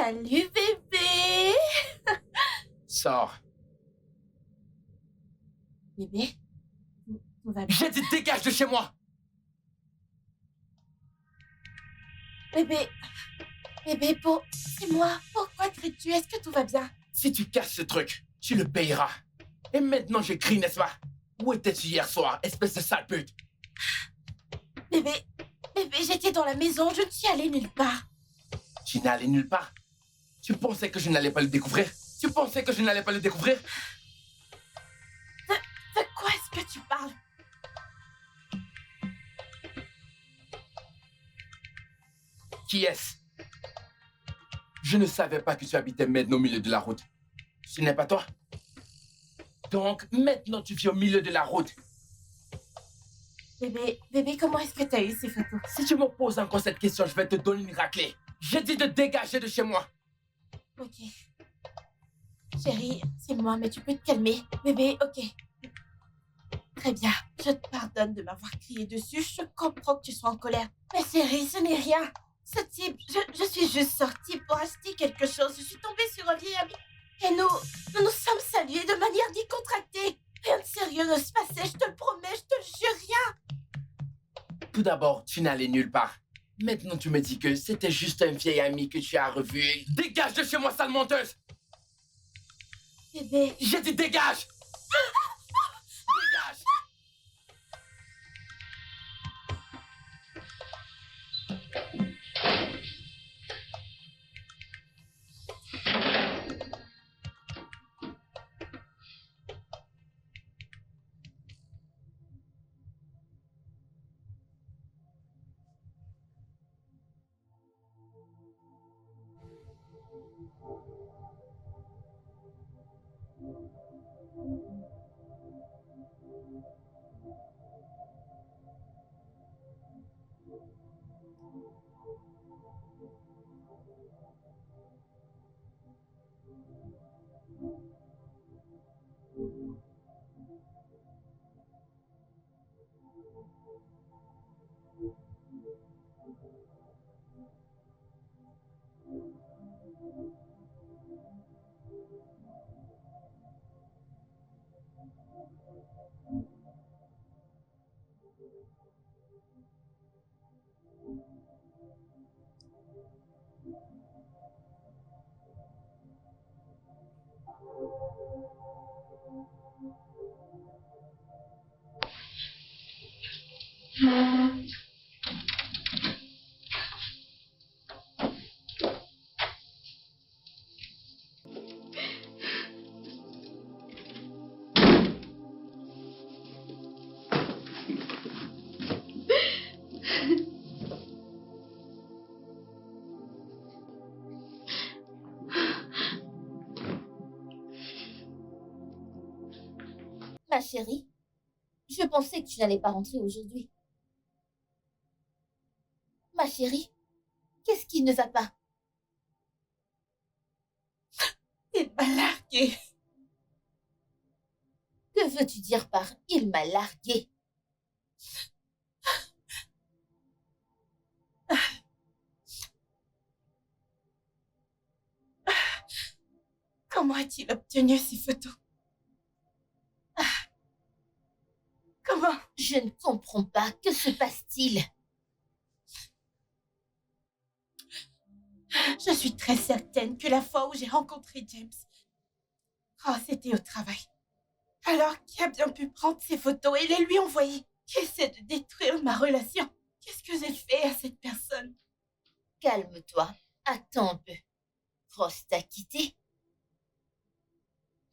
Salut bébé. Sors. Bébé, tout va bien? J'ai dit dégage de chez moi. Bébé, c'est moi. Pourquoi cries-tu? Est-ce que tout va bien? Si tu casses ce truc, tu le payeras. Et maintenant j'écris, n'est-ce pas? Où étais-tu hier soir, espèce de sale pute? Bébé, j'étais dans la maison, je ne suis allée nulle part. Tu n'es allé nulle part? Tu pensais que je n'allais pas le découvrir? Tu pensais que je n'allais pas le découvrir? De quoi est-ce que tu parles? Qui est-ce? Je ne savais pas que tu habitais maintenant au milieu de la route. Ce n'est pas toi? Donc, maintenant tu vis au milieu de la route. Bébé, comment est-ce que tu as eu ces photos? Si tu me poses encore cette question, je vais te donner une raclée. J'ai dit de dégager de chez moi. Ok. Chérie, c'est moi, mais tu peux te calmer. Bébé, ok. Très bien, je te pardonne de m'avoir crié dessus. Je comprends que tu sois en colère. Mais chérie, ce n'est rien. Ce type, je suis juste sortie pour acheter quelque chose. Je suis tombée sur un vieil ami. Et nous sommes salués de manière décontractée. Rien de sérieux ne se passait, je te le promets, je te le jure, rien. Tout d'abord, tu n'allais nulle part. Maintenant, tu me dis que c'était juste un vieil ami que tu as revu. Dégage de chez moi, sale menteuse! Bébé. J'ai dit dégage! Dégage! Ma chérie, je pensais que tu n'allais pas rentrer aujourd'hui. Ma chérie, qu'est-ce qui ne va pas? Il m'a larguée. Que veux-tu dire par « il m'a larguée » ? Comment a-t-il obtenu ces photos? Comment? Je ne comprends pas. Que se passe-t-il? Je suis très certaine que la fois où j'ai rencontré James, c'était au travail. Alors, qui a bien pu prendre ces photos et les lui envoyer? Qui essaie de détruire ma relation? Qu'est-ce que j'ai fait à cette personne? Calme-toi. Attends un peu. Ross t'a quitté?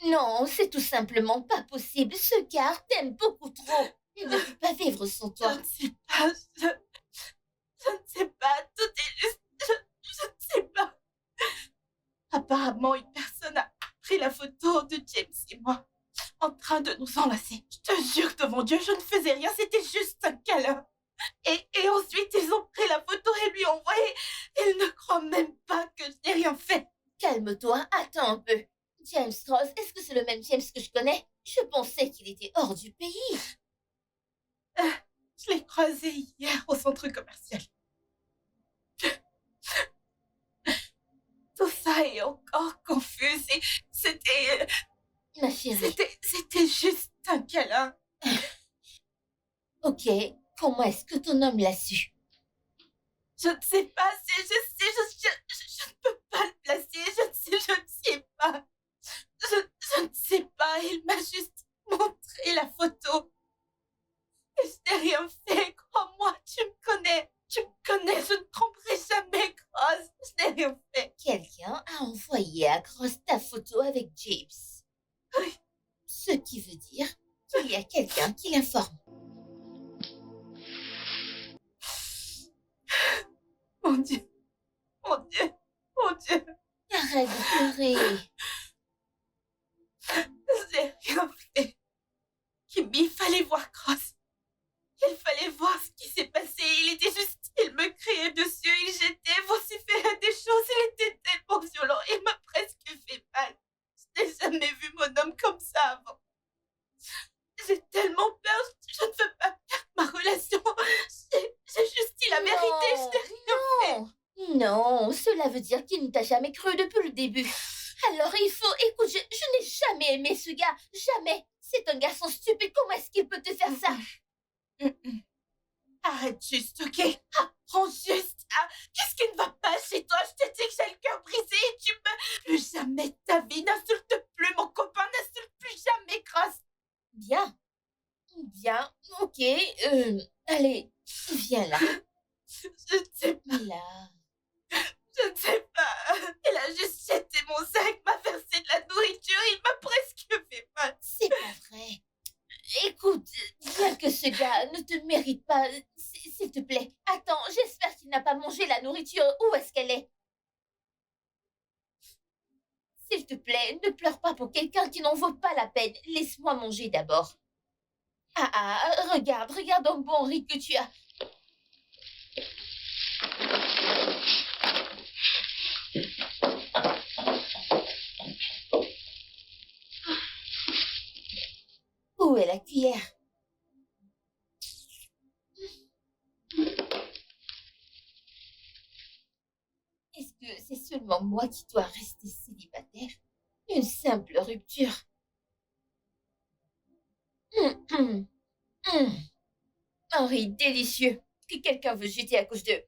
Non, c'est tout simplement pas possible. Ce gars t'aime beaucoup trop. Il ne peut pas vivre sans toi. Je ne sais pas. Je ne sais pas. Tout est juste... Je ne sais pas. Apparemment, une personne a pris la photo de James et moi en train de nous enlacer. Je te jure devant Dieu, je ne faisais rien. C'était juste un câlin. Et ensuite, ils ont pris la photo et lui ont envoyé. Ils ne croient même pas que je n'ai rien fait. Calme-toi. Attends un peu. James Ross, est-ce que c'est le même James que je connais? Je pensais qu'il était hors du pays. Je l'ai croisé hier au centre commercial. Tout ça Ma chérie. C'était juste un câlin. Ok, comment est-ce que ton homme l'a su? Je ne sais pas, je ne peux pas le placer, je ne sais pas. Je ne sais pas, il m'a juste montré la photo. Et je n'ai rien fait, crois-moi, tu me connais, je ne tromperai jamais, Cross, je n'ai rien fait. Quelqu'un a envoyé à Cross ta photo avec James. Oui. Ce qui veut dire qu'il y a quelqu'un qui l'informe. Mon Dieu, mon Dieu, mon Dieu. Arrête de pleurer. Je n'ai rien fait. Kimmy, il fallait voir Cross. Il fallait voir ce qui s'est passé. Il me criait dessus, il jetait, vociférait des choses. Il était tellement violent. Il m'a presque fait mal. Je n'ai jamais vu mon homme comme ça avant. J'ai tellement peur. Je ne veux pas perdre ma relation. J'ai juste dit la vérité. Je n'ai rien fait. Non, cela veut dire qu'il ne t'a jamais cru depuis le début. Alors il faut... Écoute, je n'ai jamais aimé ce gars. Jamais. C'est un garçon stupide. Comment est-ce qu'il peut te faire ça? Arrête juste, ok? Apprends juste. Qu'est-ce qui ne va pas chez toi? Je t'ai dit que j'ai le cœur brisé et tu me... Plus jamais de ta vie. N'insulte plus mon copain. N'insulte plus jamais, Cross. Bien. Bien. Ok. Allez, viens là. Je ne sais pas. Là. Je ne sais pas. Il a juste jeté mon sac, m'a versé de la nourriture. Il m'a presque fait mal. C'est pas vrai. Écoute, bien que ce gars ne te mérite pas, s'il te plaît, attends, j'espère qu'il n'a pas mangé la nourriture. Où est-ce qu'elle est? S'il te plaît, ne pleure pas pour quelqu'un qui n'en vaut pas la peine. Laisse-moi manger d'abord. Regarde un bon riz que tu as. Où est la cuillère? Est-ce que c'est seulement moi qui dois rester célibataire? Une simple rupture. Un riz délicieux que quelqu'un veut jeter à cause d'eux.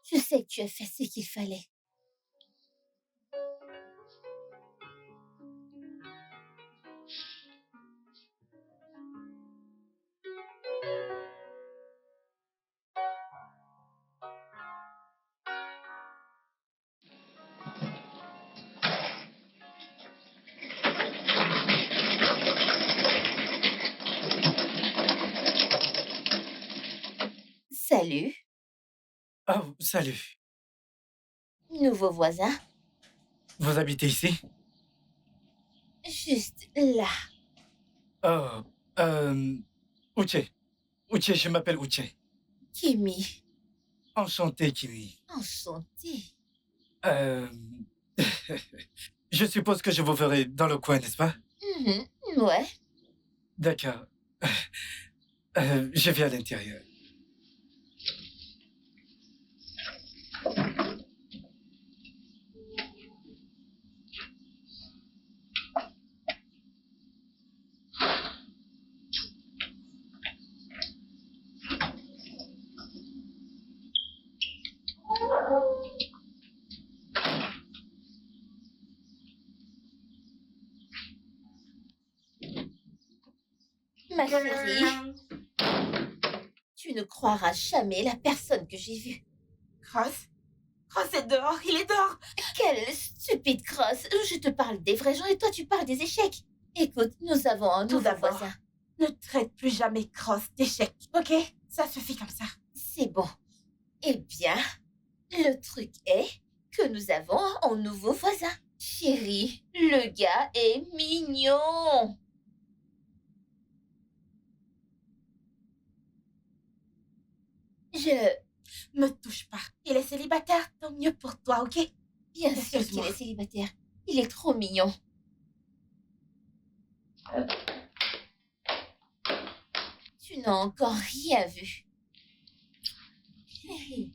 Je sais que tu as fait ce qu'il fallait. Salut, Oh, salut. nouveau voisin. Vous habitez ici? Juste là. Oh, Uche. Uche, je m'appelle Uche. Kimi, Enchanté, Kimi. enchanté. Je suppose que je vous verrai dans le coin, n'est-ce pas? Ouais. D'accord. Je vais à l'intérieur. Ma chérie, tu ne croiras jamais la personne que j'ai vue. Cross est dehors, il est dehors. Quelle stupide crosse. Je te parle des vrais gens et toi tu parles des échecs. Écoute, nous avons un Tout nouveau d'abord. voisin. Ne traite plus jamais Cross d'échec, ok? Ça suffit comme ça. C'est bon. Eh bien, le truc est que nous avons un nouveau voisin. Chérie, le gars est mignon. Me touche pas. Il est célibataire, tant mieux pour toi, ok? Bien sûr qu'il est célibataire. Il est trop mignon. Tu n'as encore rien vu. Hey.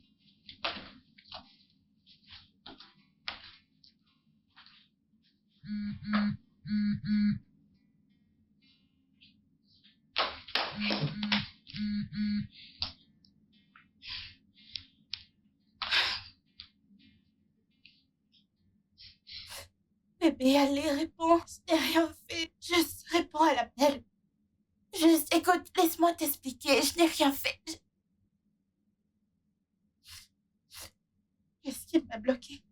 Bébé, allez, réponds. Je n'ai rien fait. Juste réponds à l'appel. Juste, écoute, laisse-moi t'expliquer. Je n'ai rien fait. Qu'est-ce qui m'a bloqué?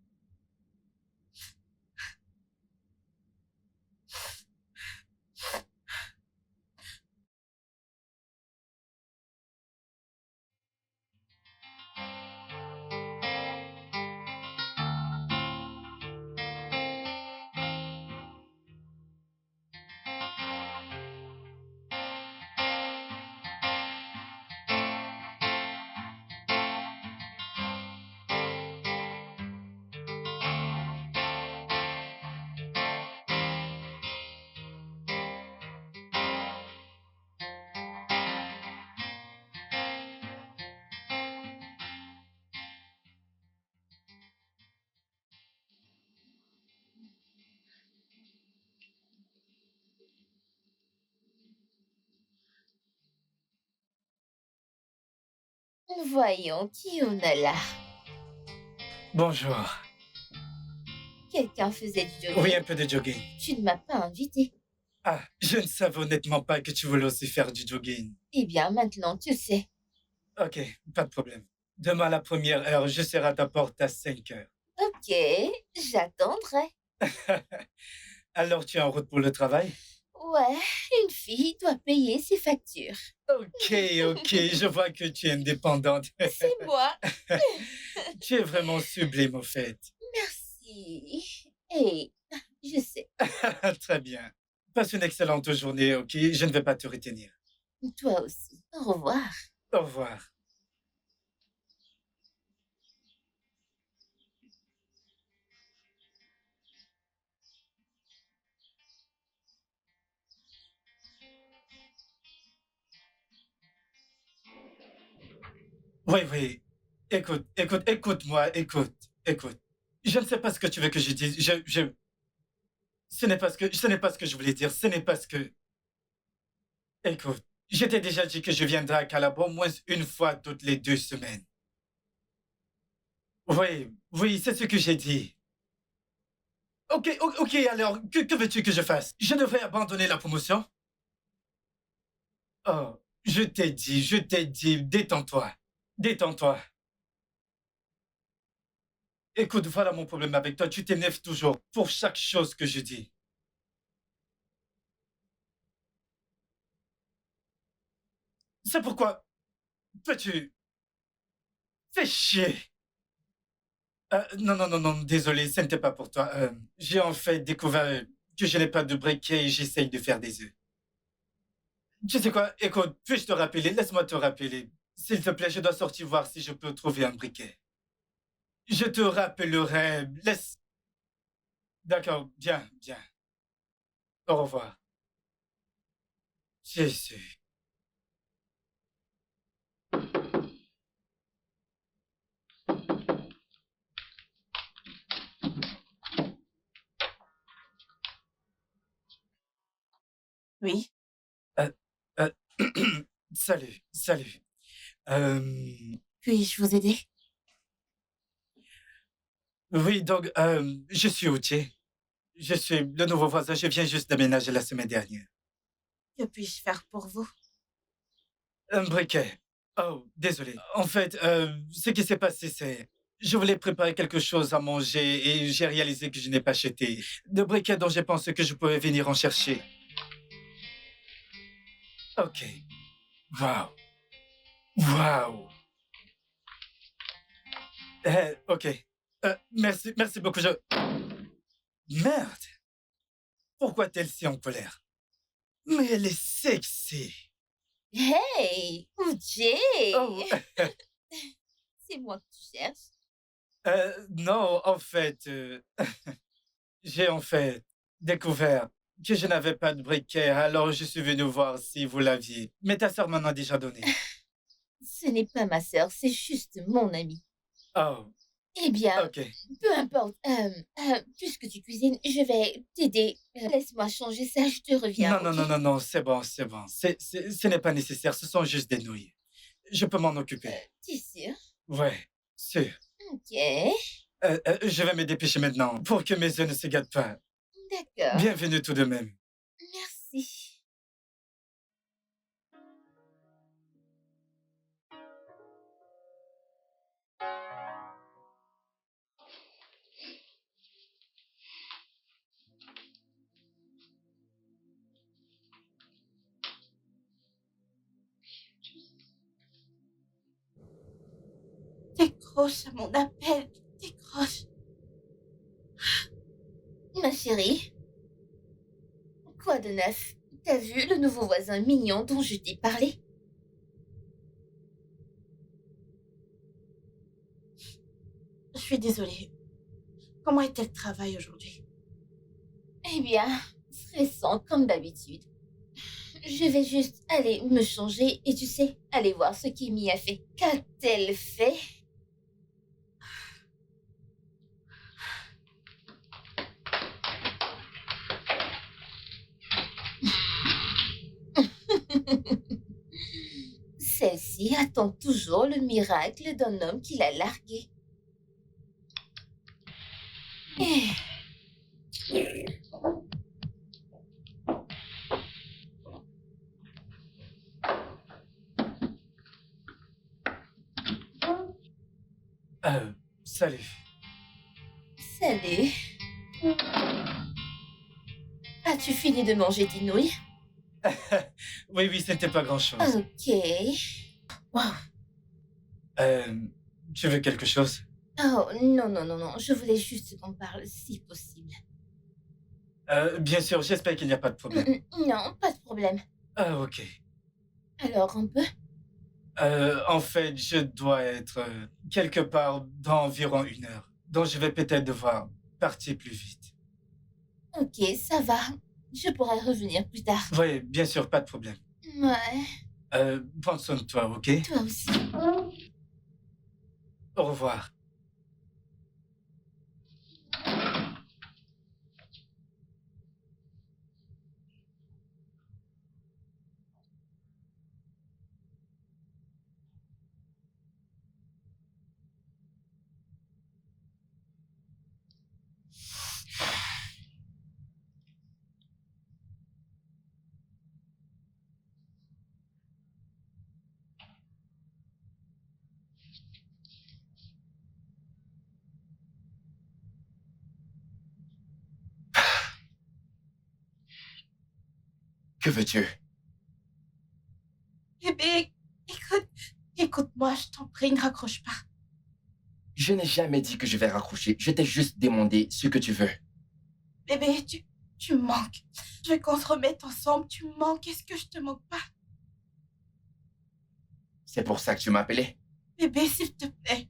Voyons qui on a là. Bonjour. Quelqu'un faisait du jogging. Oui, un peu de jogging. Tu ne m'as pas invité. Ah, je ne savais honnêtement pas que tu voulais aussi faire du jogging. Eh bien, maintenant, tu le sais. Ok, pas de problème. Demain à la première heure, je serai à ta porte à 5 heures. Ok, j'attendrai. Alors, tu es en route pour le travail? Ouais, une fille doit payer ses factures. Ok, je vois que tu es indépendante. C'est moi. Tu es vraiment sublime, au fait. Merci. Et je sais, Très bien. Passe une excellente journée, ok? Je ne vais pas te retenir. toi aussi. Au revoir. Au revoir. Oui. Écoute-moi, écoute. Je ne sais pas ce que tu veux que je dise. Ce n'est pas ce que je voulais dire. Ce n'est pas ce que... Écoute, je t'ai déjà dit que je viendrai à Calabar au moins une fois toutes les 2 semaines. Oui, c'est ce que j'ai dit. Ok, alors, que veux-tu que je fasse? Je devrais abandonner la promotion? Oh, je t'ai dit, détends-toi. Détends-toi. Écoute, voilà mon problème avec toi. Tu t'énerves toujours pour chaque chose que je dis. C'est pourquoi... Peux-tu... Fais chier. Non, désolé, ce n'était pas pour toi. J'ai en fait découvert que je n'ai pas de briquet et j'essaye de faire des œufs. Tu sais quoi? Écoute, puis-je te rappeler? Laisse-moi te rappeler. S'il te plaît, je dois sortir voir si je peux trouver un briquet. Je te rappellerai. Laisse... D'accord, bien. Au revoir. Jésus. Oui. Euh, salut. Puis-je vous aider? Oui, donc, je suis Outier. Je suis le nouveau voisin. Je viens juste d'aménager la semaine dernière. Que puis-je faire pour vous? Un briquet. Oh, désolé. En fait, ce qui s'est passé, c'est... Je voulais préparer quelque chose à manger et j'ai réalisé que je n'ai pas acheté de briquet dont j'ai pensé que je pouvais venir en chercher. Ok. Waouh. Ok. Merci beaucoup. Merde. Pourquoi est-elle si en colère? Mais elle est sexy. Hey, Oujé. Oh, C'est moi que tu cherches. Non, en fait, j'ai en fait découvert que je n'avais pas de briquet, alors je suis venu voir si vous l'aviez. Mais ta sœur m'en a déjà donné. Ce n'est pas ma sœur, c'est juste mon amie. Oh, Eh bien, ok. peu importe. Puisque tu cuisines, je vais t'aider. Laisse-moi changer ça, je te reviens. Non, non, ok? non, non, non, c'est bon, c'est bon. Ce n'est pas nécessaire, ce sont juste des nouilles. Je peux m'en occuper. T'es sûr? Ouais, sûr. Ok, Je vais me dépêcher maintenant pour que mes œufs ne se gâtent pas. d'accord. Bienvenue tout de même. Merci. Décroche à mon appel. Décroche. Ma chérie, quoi de neuf? T'as vu le nouveau voisin mignon dont je t'ai parlé? Je suis désolée. Comment était le travail aujourd'hui? Eh bien, stressant comme d'habitude. Je vais juste aller me changer et tu sais, aller voir ce qu'Amy a fait. Qu'a-t-elle fait? Celle-ci attend toujours le miracle d'un homme qui l'a larguée. Eh, Salut. salut. As-tu fini de manger tes nouilles? Oui, oui, c'était pas grand-chose. Ok. Wow. Tu veux quelque chose? Oh, non, non, non, non. Je voulais juste qu'on parle si possible. Bien sûr, j'espère qu'il n'y a pas de problème. Non, pas de problème. Ah, ok. Alors, on peut? En fait, je dois être quelque part dans environ 1 heure. Donc, je vais peut-être devoir partir plus vite. Ok, ça va. Je pourrai revenir plus tard. Oui, bien sûr, pas de problème. Ouais, Prends soin de toi, ok? toi aussi. Au revoir. Que veux-tu? Bébé, écoute-moi, je t'en prie, ne raccroche pas. Je n'ai jamais dit que je vais raccrocher. Je t'ai juste demandé ce que tu veux. Bébé, tu me manques. Je veux qu'on se remette ensemble. Tu me manques. Est-ce que je te manque pas? C'est pour ça que tu m'as appelé? Bébé, s'il te plaît.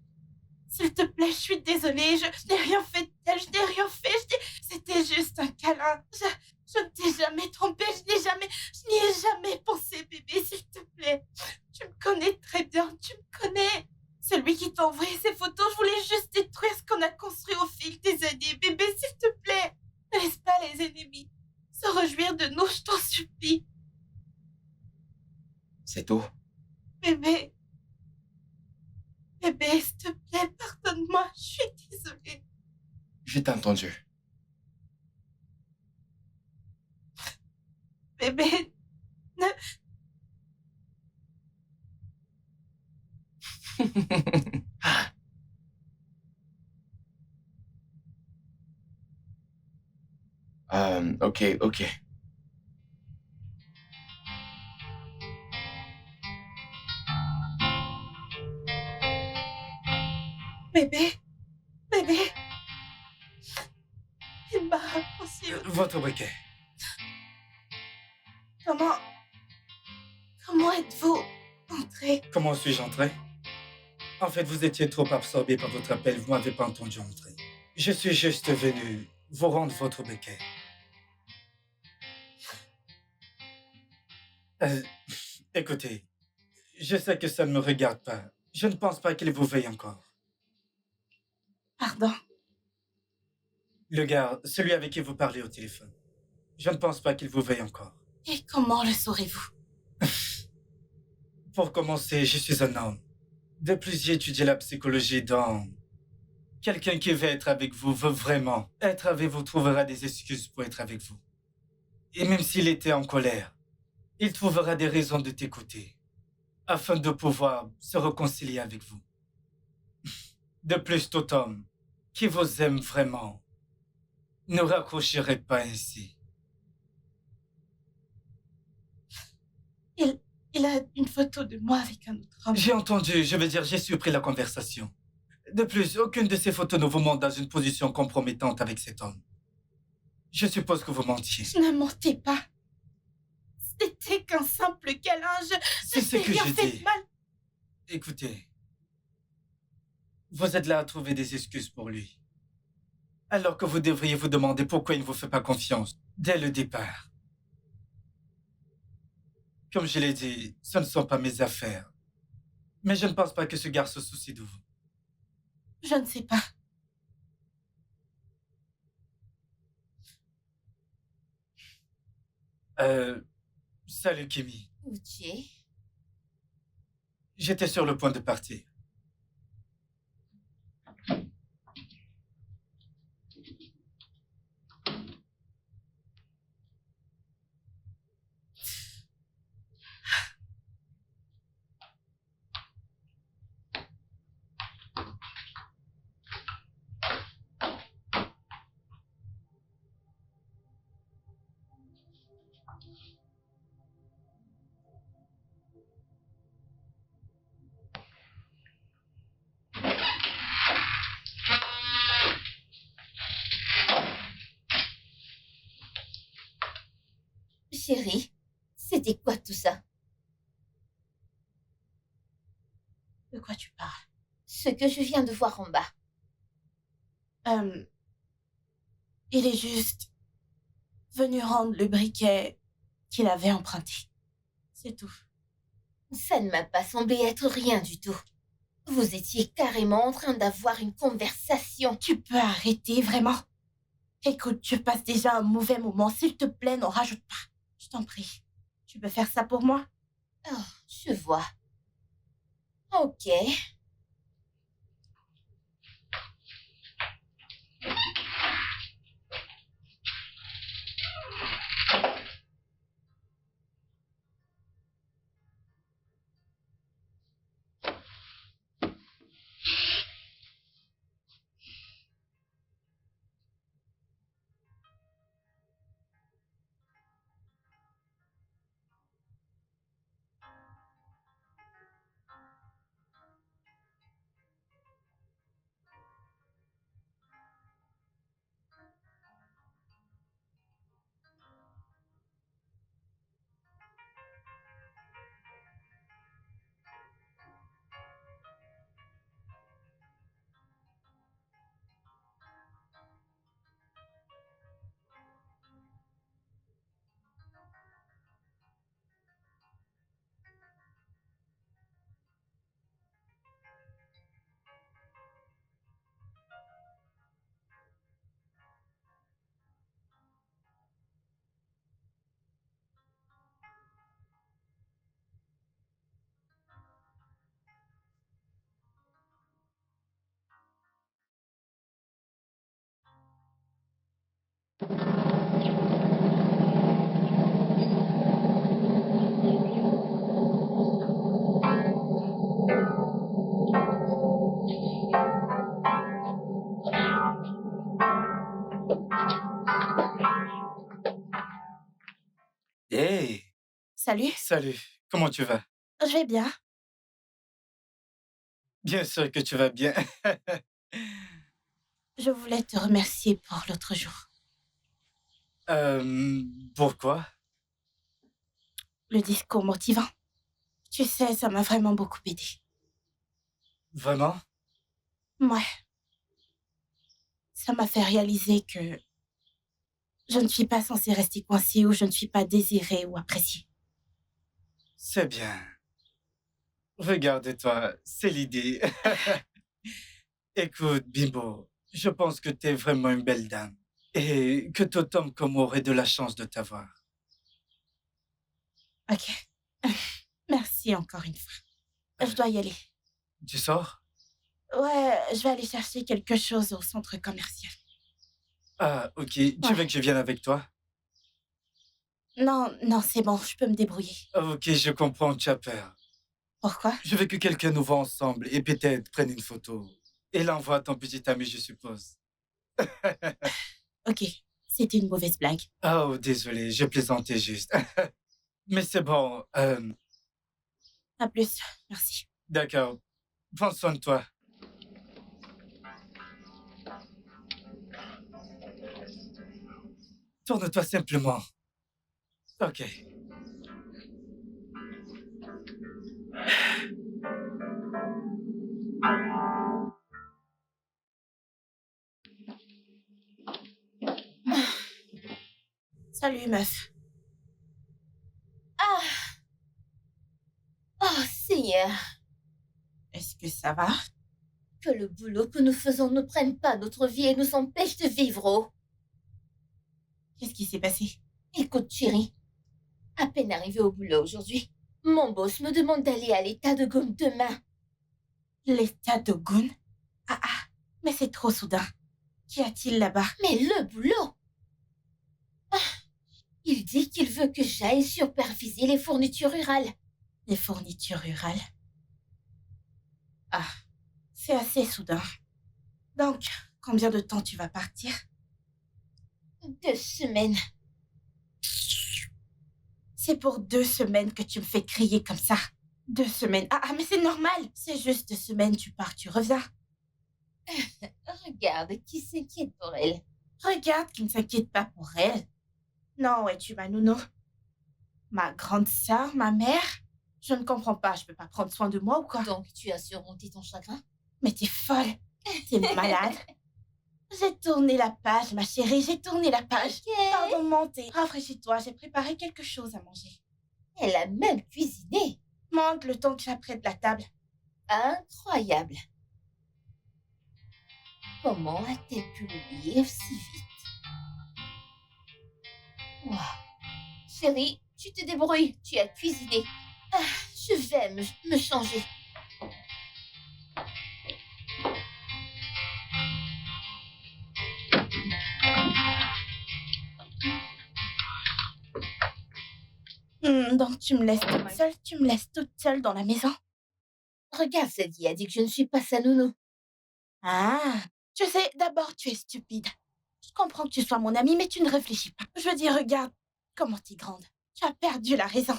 S'il te plaît, je suis désolée. Je n'ai rien fait de tel. Je n'ai rien fait. C'était juste un câlin. Je ne t'ai jamais trompé. Je n'y ai jamais pensé, bébé, s'il te plaît. Tu me connais très bien. Tu me connais. Celui qui t'a envoyé ces photos, je voulais juste détruire ce qu'on a construit au fil des années. Bébé, s'il te plaît. Ne laisse pas les ennemis se réjouir de nous, je t'en supplie. C'est tout? Bébé. Bébé, s'il te plaît, pardonne-moi. Je suis désolée. Je t'ai entendu. Bébé, ne... Ok, ok. Bébé, bébé. Il m'a raccourci. Votre briquet. Comment êtes-vous entré? Comment suis-je entré? En fait, vous étiez trop absorbé par votre appel, vous m'avez pas entendu entrer. Je suis juste venu vous rendre votre béquet. Euh, écoutez, je sais que ça ne me regarde pas. Je ne pense pas qu'il vous veille encore. Pardon. Le gars, celui avec qui vous parlez au téléphone. Je ne pense pas qu'il vous veille encore. Et comment le saurez-vous? Pour commencer, je suis un homme. De plus, j'ai étudié la psychologie dans... Quelqu'un qui veut être avec vous veut vraiment être avec vous, trouvera des excuses pour être avec vous. Et même s'il était en colère, il trouvera des raisons de t'écouter, afin de pouvoir se réconcilier avec vous. De plus, tout homme qui vous aime vraiment ne raccrocherait pas ainsi. Il a une photo de moi avec un autre homme. J'ai entendu, je veux dire, j'ai surpris la conversation. De plus, aucune de ces photos ne vous montre dans une position compromettante avec cet homme. Je suppose que vous mentiez. Je ne mentais pas. C'était qu'un simple câlin. C'est ce t'ai que rien je fait dis. de mal. Écoutez, vous êtes là à trouver des excuses pour lui. Alors que vous devriez vous demander pourquoi il ne vous fait pas confiance dès le départ. Comme je l'ai dit, ce ne sont pas mes affaires. Mais je ne pense pas que ce garçon se soucie de vous. Je ne sais pas. Salut Kimi. Où tu es? J'étais sur le point de partir. Chérie, c'était quoi tout ça? De quoi tu parles? Ce que je viens de voir en bas. Il est juste venu rendre le briquet qu'il avait emprunté. C'est tout. Ça ne m'a pas semblé être rien du tout. Vous étiez carrément en train d'avoir une conversation. Tu peux arrêter, vraiment? Écoute, je passe déjà un mauvais moment. S'il te plaît, n'en rajoute pas. Je t'en prie. Tu peux faire ça pour moi? Oh, je vois. Ok. Hey, Salut. salut. Comment tu vas? Je vais bien. Bien sûr que tu vas bien. Je voulais te remercier pour l'autre jour. Pourquoi? Le discours motivant. Tu sais, ça m'a vraiment beaucoup aidé. Vraiment? Ouais. Ça m'a fait réaliser que je ne suis pas censée rester coincée où je ne suis pas désirée ou appréciée. C'est bien. Regarde-toi, c'est l'idée. Écoute, Bimbo, je pense que t'es vraiment une belle dame et que tout homme comme moi aurait de la chance de t'avoir. Ok. Merci encore une fois. Je dois y aller. Tu sors? Ouais, je vais aller chercher quelque chose au centre commercial. Ah, ok. Tu veux Ouais. que je vienne avec toi? Non, non, c'est bon, je peux me débrouiller. Ah, ok, je comprends, tu as peur. Pourquoi? Je veux que quelqu'un nous voit ensemble et peut-être prenne une photo et l'envoie à ton petit ami, je suppose. Ok, c'était une mauvaise blague. Oh, désolé, je plaisantais juste. Mais c'est bon. À plus, merci. D'accord. Prends soin de toi. Tourne-toi simplement. Ok. Salut, meuf. Ah, oh Seigneur, Est-ce que ça va? que le boulot que nous faisons ne prenne pas notre vie et nous empêche de vivre, oh. Qu'est-ce qui s'est passé? Écoute, chérie, à peine arrivé au boulot aujourd'hui, mon boss me demande d'aller à l'état de gomme demain. L'état d'Ogun? Ah ah, mais c'est trop soudain. Qu'y a-t-il là-bas? Mais le boulot! Ah, il dit qu'il veut que j'aille superviser les fournitures rurales. Les fournitures rurales? Ah, c'est assez soudain. Donc, combien de temps tu vas partir? 2 semaines. C'est pour 2 semaines que tu me fais crier comme ça. 2 semaines. Ah, ah, mais c'est normal. C'est juste 2 semaines, tu pars, tu reviens. Regarde, qui s'inquiète pour elle. Regarde qui ne s'inquiète pas pour elle. Non, ouais, tu ma nounou. Ma grande sœur, ma mère. Je ne comprends pas, je peux pas prendre soin de moi ou quoi? Donc, tu as surmonté ton chagrin? Mais t'es folle. T'es malade. J'ai tourné la page, ma chérie, j'ai tourné la page. Ok. Pardon, montez. Rafraîchis-toi, j'ai préparé quelque chose à manger. Elle a même cuisiné. Monte le temps que j'apprête la table. Incroyable. Comment a-t-elle pu l'oublier si vite? Wow. Chérie, tu te débrouilles, tu as cuisiné. Ah, je vais me changer. Donc tu me laisses toute seule, tu me laisses toute seule dans la maison. Regarde, Sadie a dit que je ne suis pas sa nounou. Ah, tu sais, d'abord tu es stupide. Je comprends que tu sois mon amie, mais tu ne réfléchis pas. Je veux dire, regarde comment t'es grande. Tu as perdu la raison.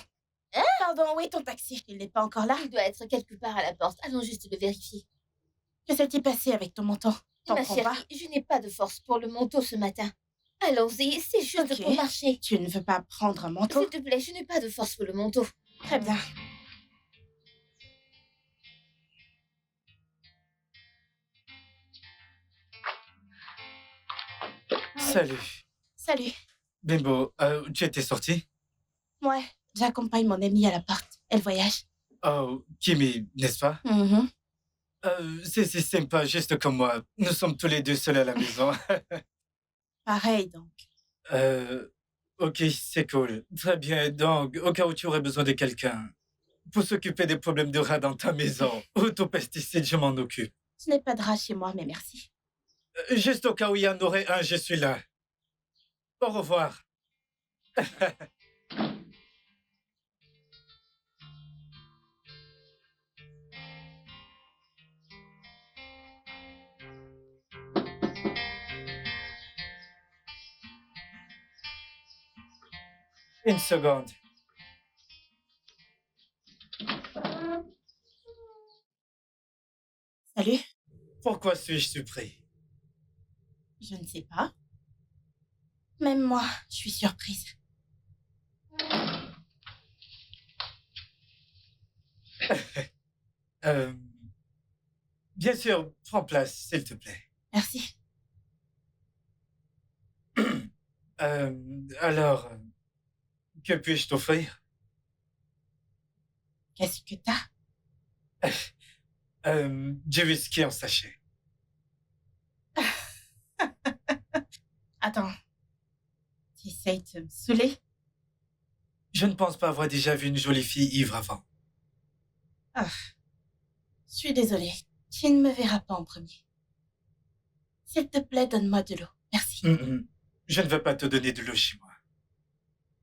Hein? Pardon, où est ton taxi? Il n'est pas encore là. Il doit être quelque part à la porte. Allons juste le vérifier. Que s'est-il passé avec ton menton? T'en Ma prends chérie, pas? je n'ai pas de force pour le manteau ce matin. Allons-y, c'est juste Ok. pour marcher. Tu ne veux pas prendre un manteau? S'il te plaît, je n'ai pas de force pour le manteau. Très bien. Salut. Salut. Bimbo, tu étais sorti? Ouais, j'accompagne mon amie à la porte. Elle voyage. Oh, Kimi, n'est-ce pas? Mhm. C'est sympa, juste comme moi. Nous sommes tous les deux seuls à la maison. Pareil, donc. Ok, c'est cool. Très bien, donc, au cas où tu aurais besoin de quelqu'un pour s'occuper des problèmes de rats dans ta maison, ou ton pesticide, je m'en occupe. Je n'ai pas de rat chez moi, mais merci. Juste au cas où il y en aurait un, je suis là. Au revoir. Une seconde. Salut. Pourquoi suis-je surpris? Je ne sais pas. Même moi, je suis surprise. Euh, Bien sûr, prends place, s'il te plaît. Merci. Alors, que puis-je t'offrir? Qu'est-ce que t'as? Du whisky en sachet. Attends. Tu essayes de me saouler? Je ne pense pas avoir déjà vu une jolie fille ivre avant. Je suis désolée. Tu ne me verras pas en premier. S'il te plaît, donne-moi de l'eau. Merci. Je ne veux pas te donner de l'eau chez moi.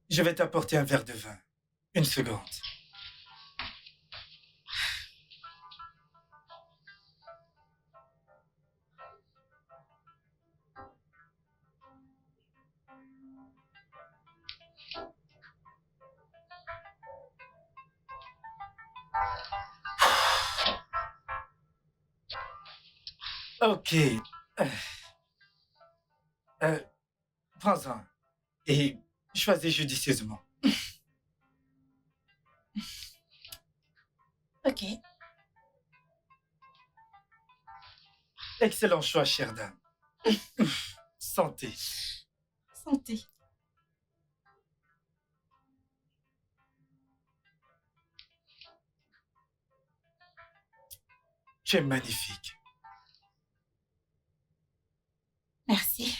Je vais t'apporter un verre de vin. Une seconde. Ok. Prends-en. Et choisis judicieusement. Ok. Excellent choix, chère dame. Santé. Santé. Tu es magnifique. Merci.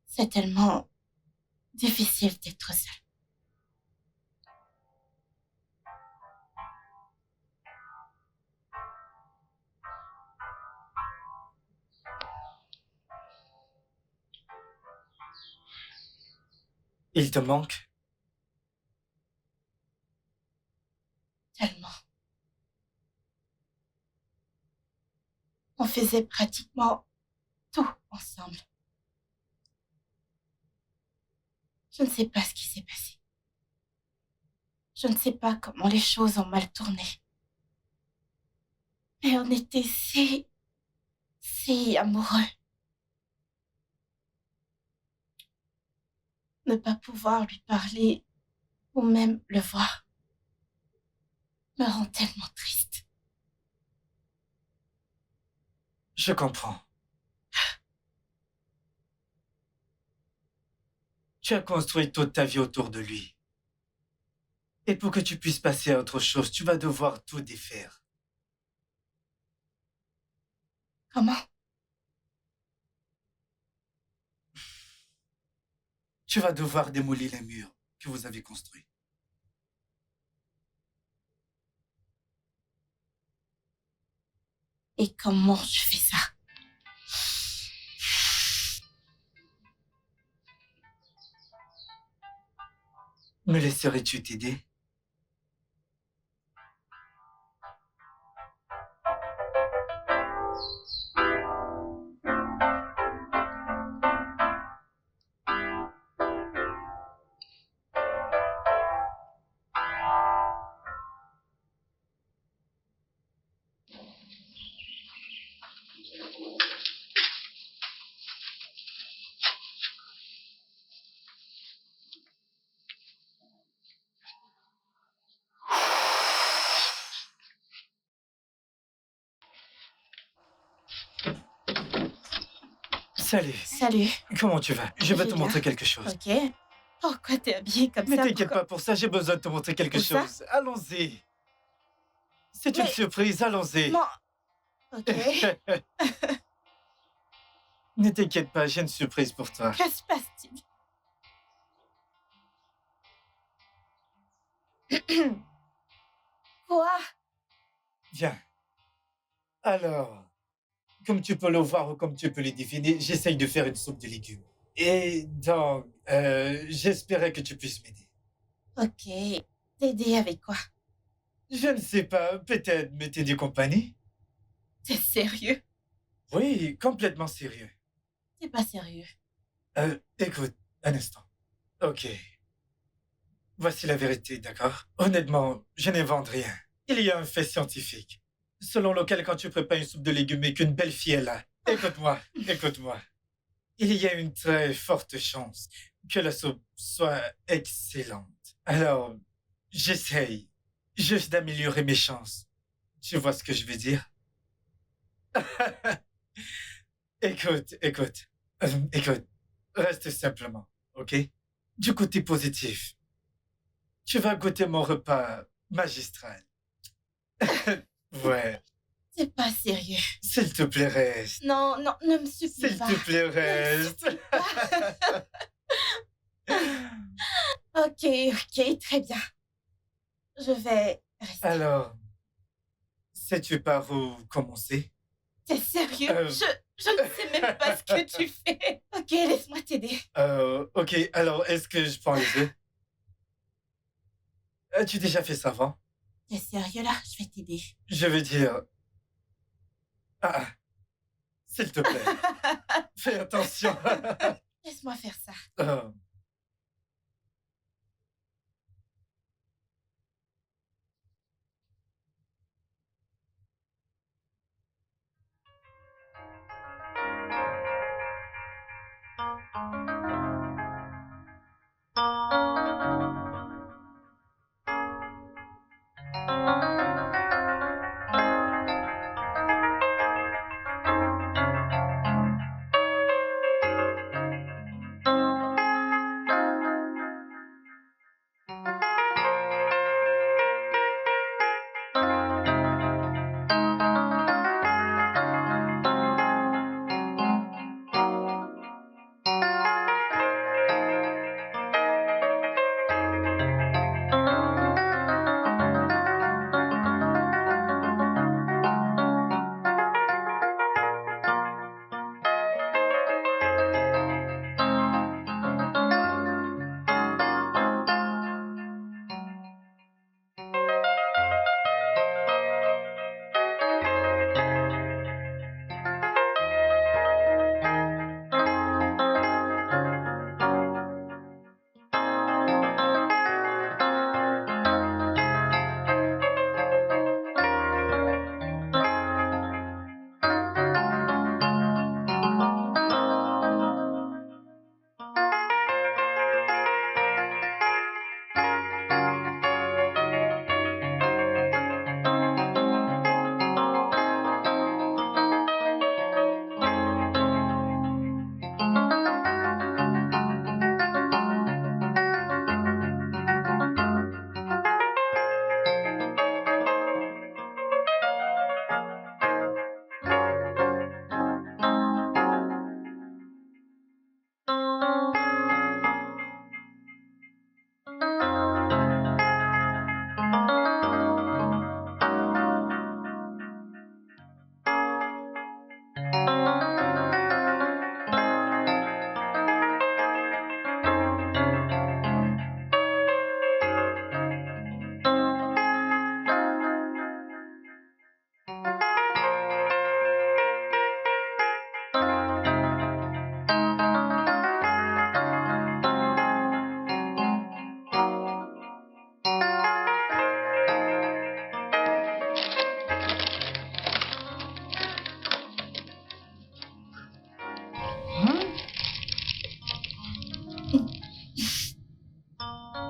C'est tellement difficile d'être seule. Il te manque? Tellement. On faisait pratiquement tout ensemble. Je ne sais pas ce qui s'est passé. Je ne sais pas comment les choses ont mal tourné. Mais on était si amoureux. Ne pas pouvoir lui parler ou même le voir me rend tellement triste. Je comprends. Tu as construit toute ta vie autour de lui. Et pour que tu puisses passer à autre chose, tu vas devoir tout défaire. Comment? Tu vas devoir démolir les murs que vous avez construits. Et comment je fais ça? Me laisserais-tu t'aider? Salut. Salut. Comment tu vas? Je vais te bien. montrer quelque chose. Ok. Pourquoi t'es habillée comme Mais ça? t'inquiète pas pour ça, j'ai besoin de te montrer quelque Pour ça? chose. Allons-y. C'est une Mais- surprise, allons-y. Non. Ok. Ne t'inquiète pas, j'ai une surprise pour toi. Que se passe-t-il? Quoi? Viens. Alors, comme tu peux le voir ou comme tu peux le deviner, j'essaye de faire une soupe de légumes. Et donc, j'espérais que tu puisses m'aider. Ok. T'aider avec quoi? Je ne sais pas, peut-être me t'aider compagnie? T'es sérieux? Oui, complètement sérieux. T'es pas sérieux. Écoute, un instant. Ok. Voici la vérité, d'accord? Honnêtement, je n'invente rien. Il y a un fait scientifique, selon lequel quand tu prépares une soupe de légumes et qu'une belle fille est là, Écoute-moi, écoute-moi. Il y a une très forte chance que la soupe soit excellente. Alors, j'essaye juste d'améliorer mes chances. Tu vois ce que je veux dire? Écoute, reste simplement, ok? Du côté positif, tu vas goûter mon repas magistral. Ouais, C'est pas sérieux. s'il te plaît, reste. Non, non, ne me supplie S'il pas. te plaît, reste. Ok, ok, très bien. Je vais rester. Alors, sais-tu par où commencer? T'es sérieux? Euh. Je ne sais même pas ce que tu fais. Ok, laisse-moi t'aider. Ok, alors est-ce que je prends les œufs? As-tu déjà fait ça avant? T'es sérieux là? Je vais t'aider. Je veux dire... Ah, s'il te plaît, fais attention. Laisse-moi faire ça. Euh,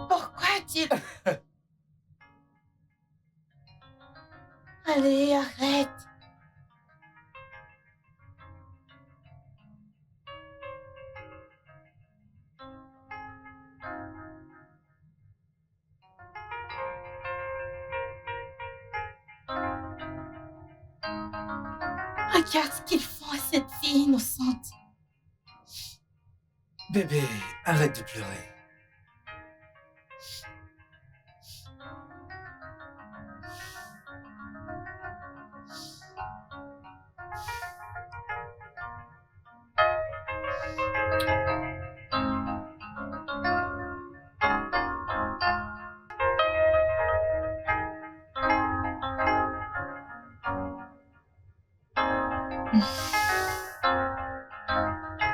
Pourquoi a-t-il... Allez, arrête. Regarde ce qu'ils font à cette fille innocente. Bébé, arrête de pleurer.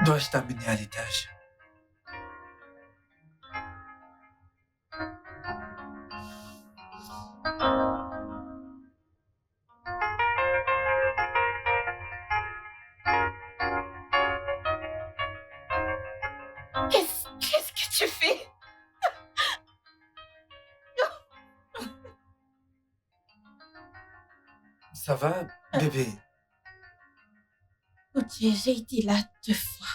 Dois-je t'amener à l'étage? Ça va, bébé? Gauthier, j'ai été là 2 fois.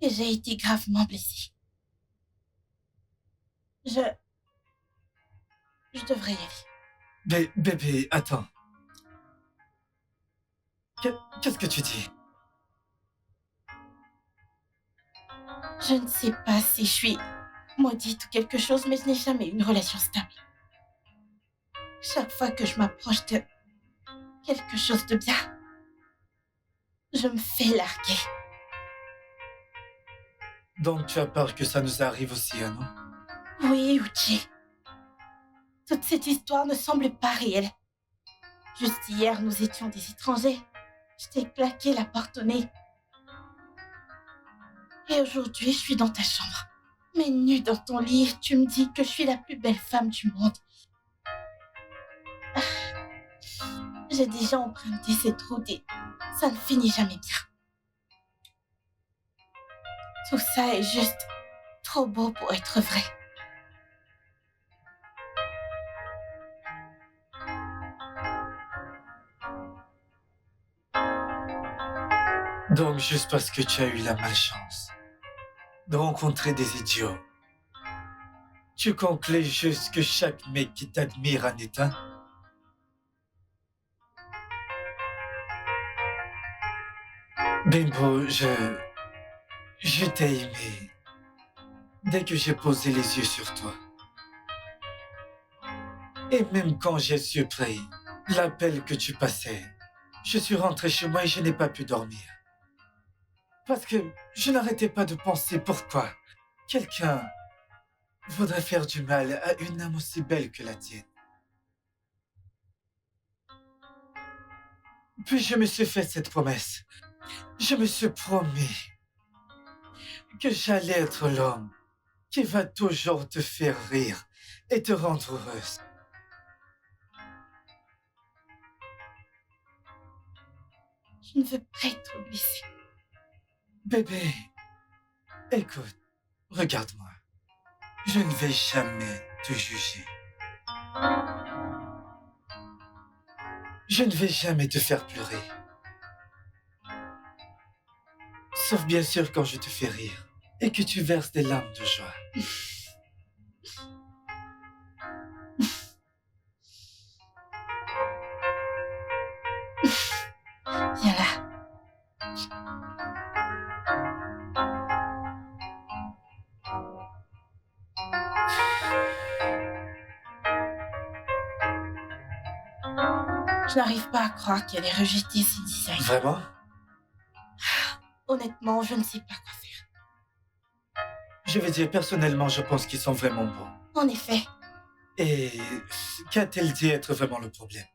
Et j'ai été gravement blessée. Je devrais y aller. Bébé, attends. Qu'est-ce que tu dis? Je ne sais pas si je suis maudite ou quelque chose, mais je n'ai jamais eu une relation stable. Chaque fois que je m'approche de quelque chose de bien, je me fais larguer. Donc tu as peur que ça nous arrive aussi, hein, non? Oui, Uchi. Toute cette histoire ne semble pas réelle. Juste hier, nous étions des étrangers. Je t'ai claqué la porte au nez. Et aujourd'hui, je suis dans ta chambre. Mais nue dans ton lit, tu me dis que je suis la plus belle femme du monde. J'ai déjà emprunté cette route et ça ne finit jamais bien. Tout ça est juste trop beau pour être vrai. Donc juste parce que tu as eu la malchance de rencontrer des idiots, tu conclus juste que chaque mec qui t'admire en est un? Bimbo, je t'ai aimé dès que j'ai posé les yeux sur toi. Et même quand j'ai surpris l'appel que tu passais, je suis rentré chez moi et je n'ai pas pu dormir. Parce que je n'arrêtais pas de penser pourquoi quelqu'un voudrait faire du mal à une âme aussi belle que la tienne. Puis je me suis fait cette promesse. Je me suis promis que j'allais être l'homme qui va toujours te faire rire et te rendre heureuse. Je ne veux pas être blessée. Bébé, écoute, regarde-moi. Je ne vais jamais te juger. Je ne vais jamais te faire pleurer. Sauf bien sûr quand je te fais rire et que tu verses des larmes de joie. Viens là. Je n'arrive pas à croire qu'elle ait rejeté ces designs. Vraiment? Honnêtement, je ne sais pas quoi faire. Je vais dire personnellement, je pense qu'ils sont vraiment beaux. En effet. Et qu'a-t-elle dit être vraiment le problème?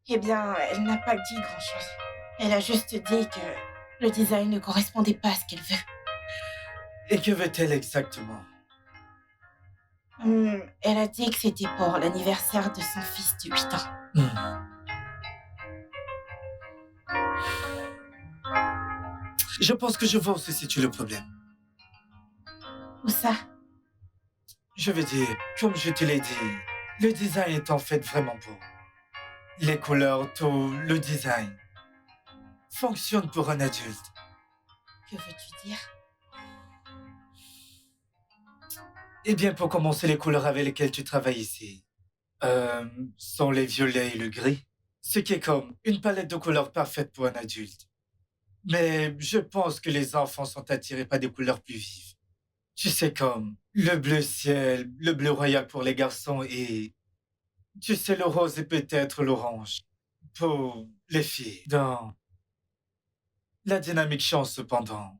Eh bien, elle n'a pas dit grand-chose. Elle a juste dit que le design ne correspondait pas à ce qu'elle veut. Et que veut-elle exactement? Elle a dit que c'était pour l'anniversaire de son fils de 8 ans. Je pense que je vois où se situe le problème. Où ça? Je veux dire, comme je te l'ai dit, le design est en fait vraiment beau. Les couleurs, tout, le design fonctionne pour un adulte. Que veux-tu dire? Eh bien, pour commencer, les couleurs avec lesquelles tu travailles ici sont les violets et le gris, ce qui est comme une palette de couleurs parfaite pour un adulte. Mais je pense que les enfants sont attirés par des couleurs plus vives. Tu sais, comme le bleu ciel, le bleu royal pour les garçons et, tu sais, le rose et peut-être l'orange pour les filles. Dans la dynamique change cependant.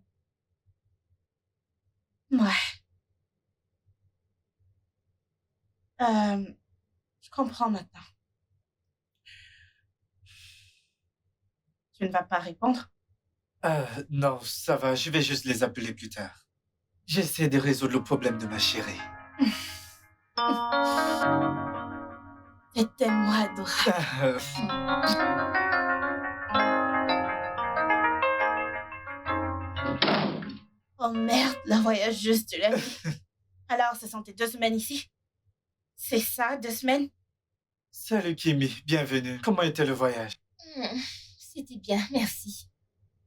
Ouais. Je comprends maintenant. Tu ne vas pas répondre? Non, ça va, je vais juste les appeler plus tard. J'essaie de résoudre le problème de ma chérie. T'es tellement adorable. Oh merde, la voyageuse de la vie. Alors, ce sont tes 2 semaines ici? C'est ça, 2 semaines? Salut Kimi, bienvenue. Comment était le voyage? C'était bien, merci.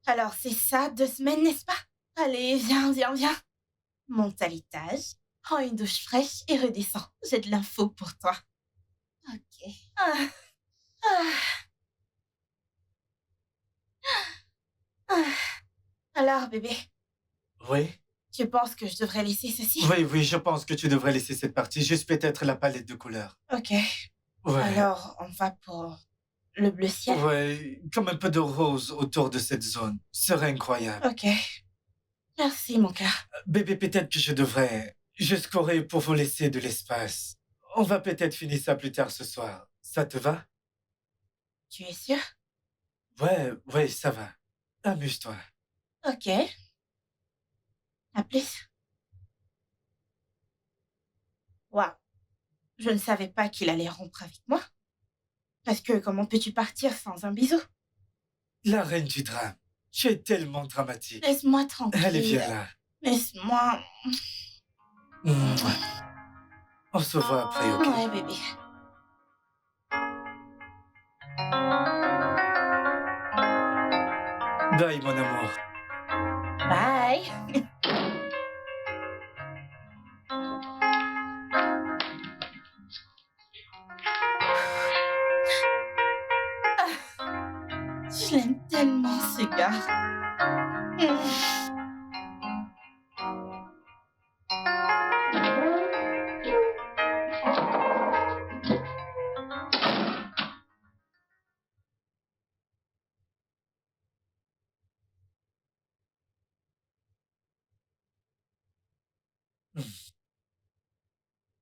Alors, c'est ça, 2 semaines, n'est-ce pas? Allez, viens. Monte à l'étage, prends une douche fraîche et redescends. J'ai de l'info pour toi. Ok. Ah, ah. Ah. Alors, bébé, Oui? tu penses que je devrais laisser ceci? Oui, je pense que tu devrais laisser cette partie, juste peut-être la palette de couleurs. Ok. Ouais. Alors, on va pour le bleu ciel? Ouais, comme un peu de rose autour de cette zone. Ce serait incroyable. Ok. Merci, mon cœur. Bébé, peut-être que je devrais juste courir pour vous laisser de l'espace. On va peut-être finir ça plus tard ce soir. Ça te va? Tu es sûr? Ouais, ça va. Amuse-toi. Ok. À plus. Waouh. Je ne savais pas qu'il allait rompre avec moi. Parce que comment peux-tu partir sans un bisou? La reine du drame. Tu es tellement dramatique. Laisse-moi tranquille. Allez, viens là. Laisse-moi... Mouah. On se voit après, ok? Ouais, bébé. Bye, mon amour. Bye. Je l'aime tellement, ce gars.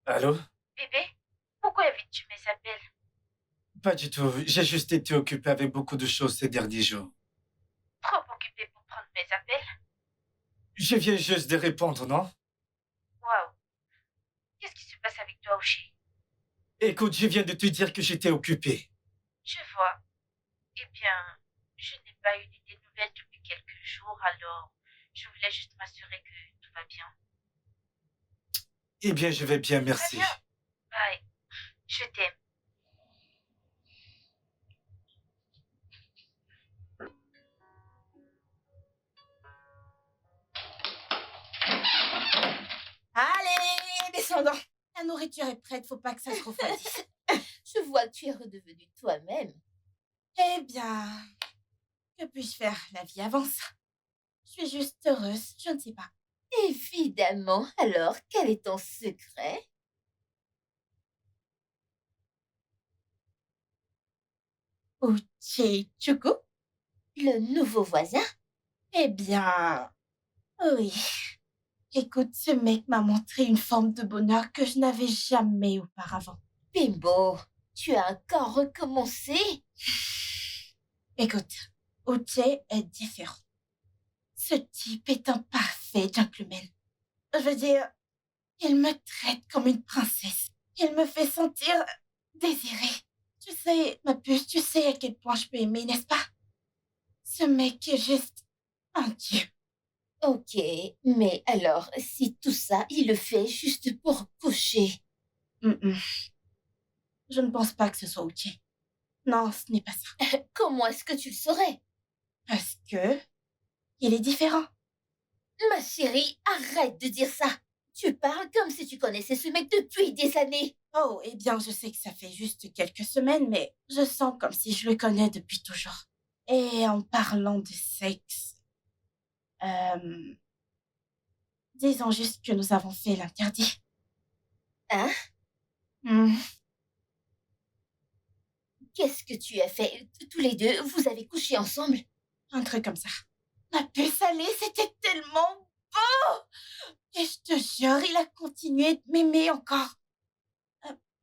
Allô? Bébé, pourquoi évites-tu mes appels? Pas du tout. J'ai juste été occupé avec beaucoup de choses ces derniers jours. Trop occupé pour prendre mes appels? Je viens juste de répondre, non? Waouh. Qu'est-ce qui se passe avec toi, Oshi? Écoute, je viens de te dire que j'étais occupé. Je vois. Eh bien, je n'ai pas eu de tes nouvelles depuis quelques jours, alors je voulais juste m'assurer que tout va bien. Eh bien, je vais bien, merci. Très bien. Bye. Je t'aime. Allez, descendons. La nourriture est prête, faut pas que ça se refroidisse. Je vois que tu es redevenu toi-même. Eh bien, que puis-je faire? La vie avance. Je suis juste heureuse, je ne sais pas. Évidemment. Alors, quel est ton secret? Uchichuku? Le nouveau voisin? Eh bien, oui. Écoute, ce mec m'a montré une forme de bonheur que je n'avais jamais auparavant. Bimbo, tu as encore recommencé? Écoute, Uche est différent. Ce type est un parfait gentleman. Je veux dire, il me traite comme une princesse. Il me fait sentir désirée. Tu sais, ma puce, tu sais à quel point je peux aimer, n'est-ce pas? Ce mec est juste un dieu. Ok, mais alors, si tout ça, il le fait juste pour coucher. Je ne pense pas que ce soit Uche. Non, ce n'est pas ça. Comment est-ce que tu le saurais? Parce que il est différent. Ma chérie, arrête de dire ça. Tu parles comme si tu connaissais ce mec depuis des années. Oh, eh bien, je sais que ça fait juste quelques semaines, mais je sens comme si je le connais depuis toujours. Et en parlant de sexe, disons juste que nous avons fait l'interdit. Hein? Hmm. Qu'est-ce que tu as fait? Tous les deux, vous avez couché ensemble? Un truc comme ça. Ma puce salée, c'était tellement beau! Et je te jure, il a continué de m'aimer encore.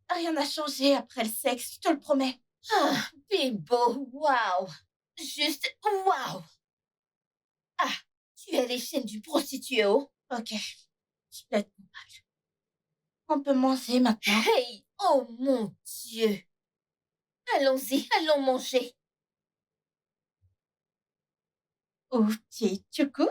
Rien n'a changé après le sexe, je te le promets. Ah, Bimbo, waouh! Juste waouh! Ah, tu es les chaînes du prostituéo. Ok, je plaide coupable. On peut manger maintenant. Hey, oh mon Dieu! Allons-y, allons manger. Uchichuku?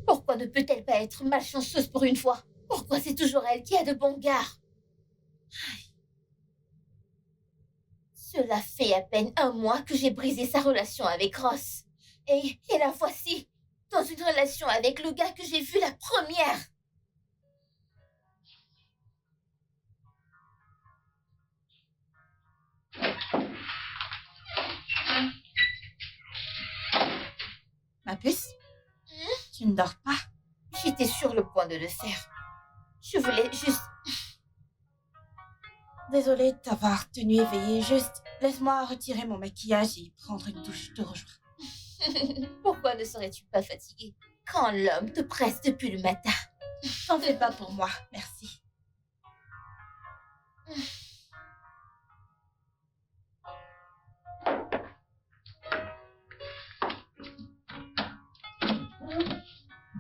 Pourquoi ne peut-elle pas être malchanceuse pour une fois? Pourquoi c'est toujours elle qui a de bons gards? Cela fait à peine 1 mois que j'ai brisé sa relation avec Ross. Et la voici, dans une relation avec le gars que j'ai vu la première. Ma puce, tu ne dors pas? J'étais sur le point de le faire. Je voulais juste... Désolée de t'avoir tenue éveillée, juste laisse-moi retirer mon maquillage et prendre une douche, je te rejoins. Pourquoi ne serais-tu pas fatiguée quand l'homme te presse depuis le matin? T'en fais pas pour moi, merci.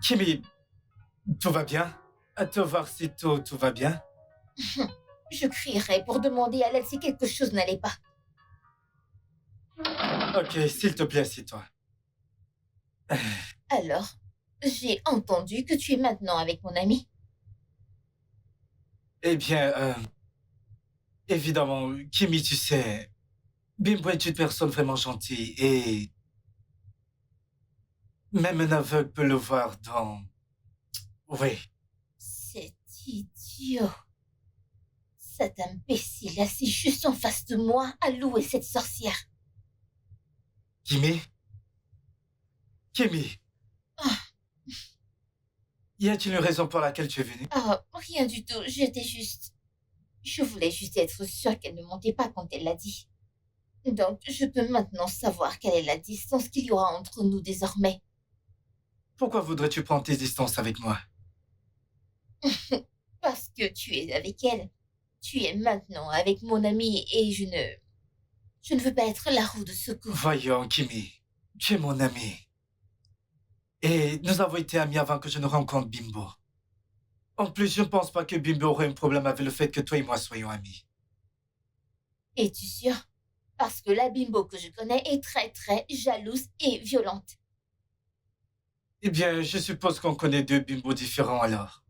Kimmy, tout va bien? À te voir si tôt, tout va bien? Je crierais pour demander à l'aide si quelque chose n'allait pas. Ok, s'il te plaît, assieds-toi. Alors, j'ai entendu que tu es maintenant avec mon ami. Eh bien, évidemment, Kimmy, tu sais, Bimbo est une personne vraiment gentille et même un aveugle peut le voir dans... Oui. C'est idiot. Cet imbécile assis juste en face de moi a loué cette sorcière. Kimmy? Kimmy? Y a-t-il une raison pour laquelle tu es venue? Ah, rien du tout, Je voulais juste être sûre qu'elle ne mentait pas quand elle l'a dit. Donc, je peux maintenant savoir quelle est la distance qu'il y aura entre nous désormais. Pourquoi voudrais-tu prendre tes distances avec moi? Parce que tu es avec elle. Tu es maintenant avec mon ami et je ne veux pas être la roue de secours. Voyons, Kimmy, tu es mon ami. Et nous avons été amis avant que je ne rencontre Bimbo. En plus, je ne pense pas que Bimbo aurait un problème avec le fait que toi et moi soyons amis. Es-tu sûr? Parce que la Bimbo que je connais est très très jalouse et violente. Eh bien, je suppose qu'on connaît deux Bimbo différents alors.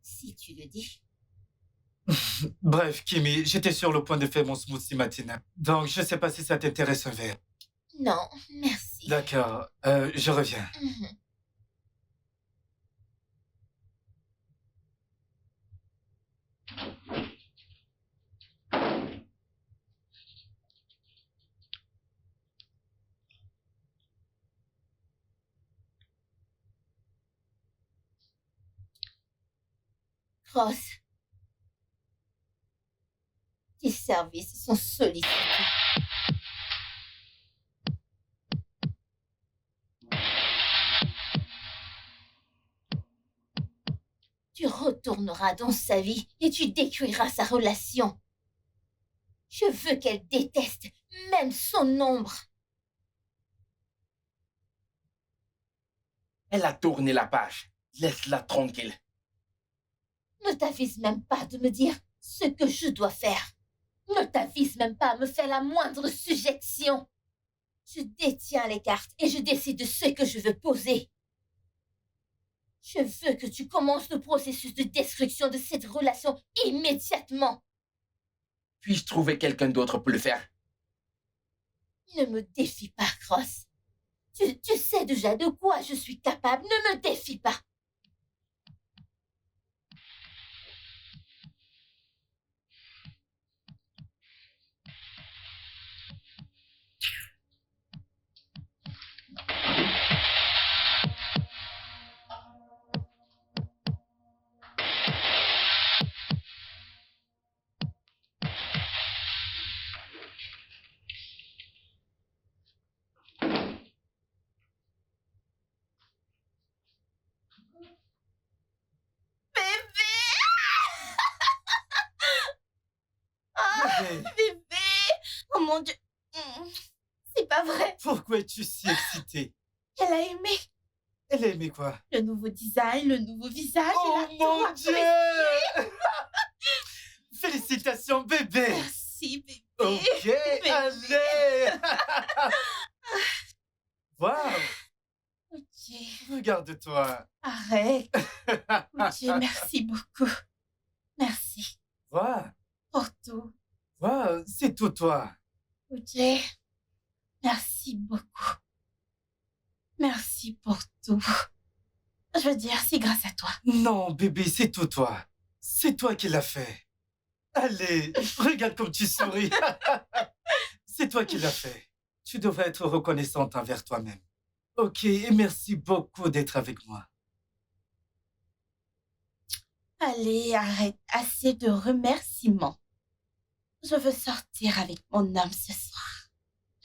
Si tu le dis. Bref, Kimmy, j'étais sur le point de faire mon smoothie matinal. Donc, je ne sais pas si ça t'intéresse un verre. Non, merci. D'accord, je reviens. Mhm. Ross, tes services sont sollicités. Tu retourneras dans sa vie et tu détruiras sa relation. Je veux qu'elle déteste même son ombre. Elle a tourné la page. Laisse-la tranquille. Ne t'avise même pas de me dire ce que je dois faire. Ne t'avise même pas à me faire la moindre suggestion. Je détiens les cartes et je décide de ce que je veux poser. Je veux que tu commences le processus de destruction de cette relation immédiatement. Puis-je trouver quelqu'un d'autre pour le faire? Ne me défie pas, Cross. Tu sais déjà de quoi je suis capable. Ne me défie pas. Bébé! Oh mon Dieu! C'est pas vrai! Pourquoi es-tu si excitée? Elle a aimé Elle a aimé quoi? le nouveau design, le nouveau visage. Oh elle a mon tout Dieu! Félicitations, bébé! Merci, bébé. Ok, allez! Waouh! Ok, Regarde-toi. arrête. Ok, merci beaucoup. Merci Waouh! pour tout. Waouh, c'est tout toi. Ok, merci beaucoup. Merci pour tout. Je veux dire, c'est grâce à toi. Non, bébé, c'est tout toi. C'est toi qui l'as fait. Allez, regarde comme tu souris. C'est toi qui l'as fait. Tu devrais être reconnaissante envers toi-même. Ok, et merci beaucoup d'être avec moi. Allez, arrête. Assez de remerciements. Je veux sortir avec mon homme ce soir.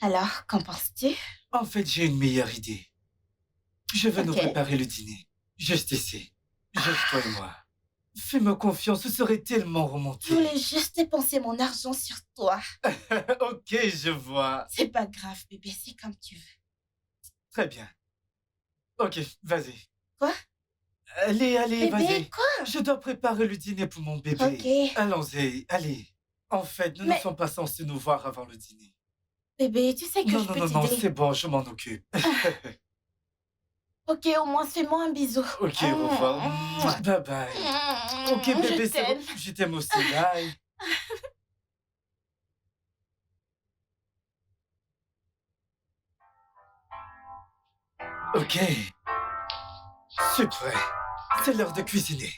Alors, qu'en penses-tu? En fait, j'ai une meilleure idée. Je vais nous Ok. préparer le dîner. Juste ici. Juste toi et moi. Fais-moi confiance, ce serait tellement Je romantique. voulais juste dépenser mon argent sur toi. Ok, je vois. C'est pas grave, bébé, c'est comme tu veux. Très bien. Ok, vas-y. Quoi? Allez, allez, Bébé, vas-y. quoi? Je dois préparer le dîner pour mon bébé. Ok. Allons-y, allez. En fait, nous ne Mais- sommes pas censés nous voir avant le dîner. Bébé, tu sais que Non, je non, peux non, non, t'aider. c'est bon, je m'en occupe. Ok, au moins fais-moi un bisou. Ok, au revoir. Bye bye. Ok, bébé, Je c'est bon. t'aime. Je t'aime aussi, bye. Ok. C'est prêt. C'est l'heure de cuisiner.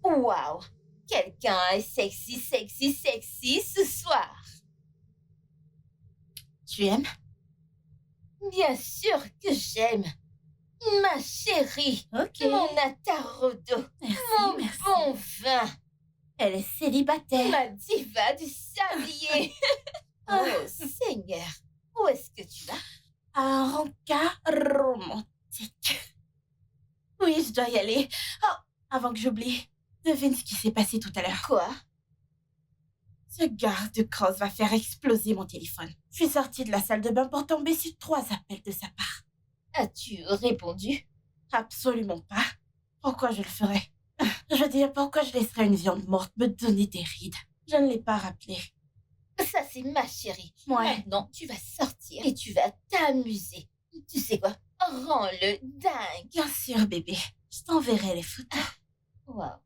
Waouh! Quelqu'un est sexy, sexy, sexy ce soir. Tu aimes? Bien sûr que j'aime. Ma chérie, Ok. mon atarodo, Merci, mon merci. bon vin, Elle est célibataire. ma diva du sablier. Oh Seigneur, où est-ce que tu vas? Un rencard romantique. Oui, je dois y aller. Oh, avant que j'oublie, devine ce qui s'est passé tout à l'heure. Quoi? Ce garde Cross va faire exploser mon téléphone. Je suis sortie de la salle de bain pour tomber sur 3 appels de sa part. As-tu répondu? Absolument pas. Pourquoi je le ferais? Je veux dire, pourquoi je laisserais une viande morte me donner des rides? Je ne l'ai pas rappelé. Ça, c'est ma chérie. Ouais. Maintenant, tu vas sortir et tu vas t'amuser. Tu sais quoi? Rends-le dingue. Bien sûr, bébé. Je t'enverrai les photos. Waouh.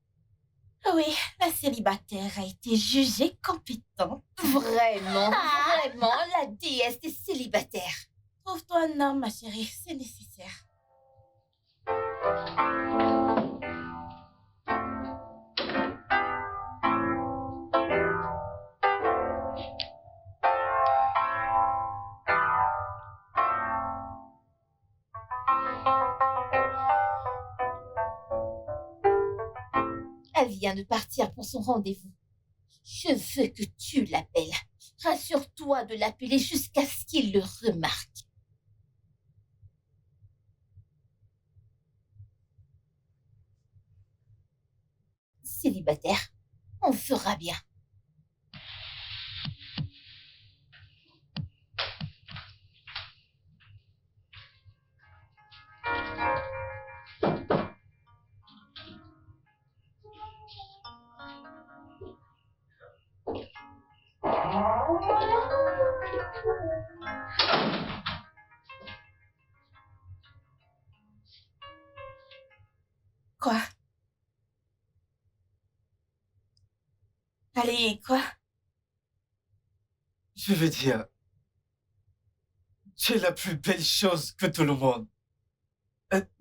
Oui, la célibataire a été jugée compétente. Vraiment, vraiment, la déesse des célibataires. Trouve-toi un homme, ma chérie, c'est nécessaire. Elle vient de partir pour son rendez-vous. Je veux que tu l'appelles. Rassure-toi de l'appeler jusqu'à ce qu'il le remarque. Célibataire, on fera bien. Quoi? Allez, quoi? Je veux dire, Tu es la plus belle chose que tout le monde.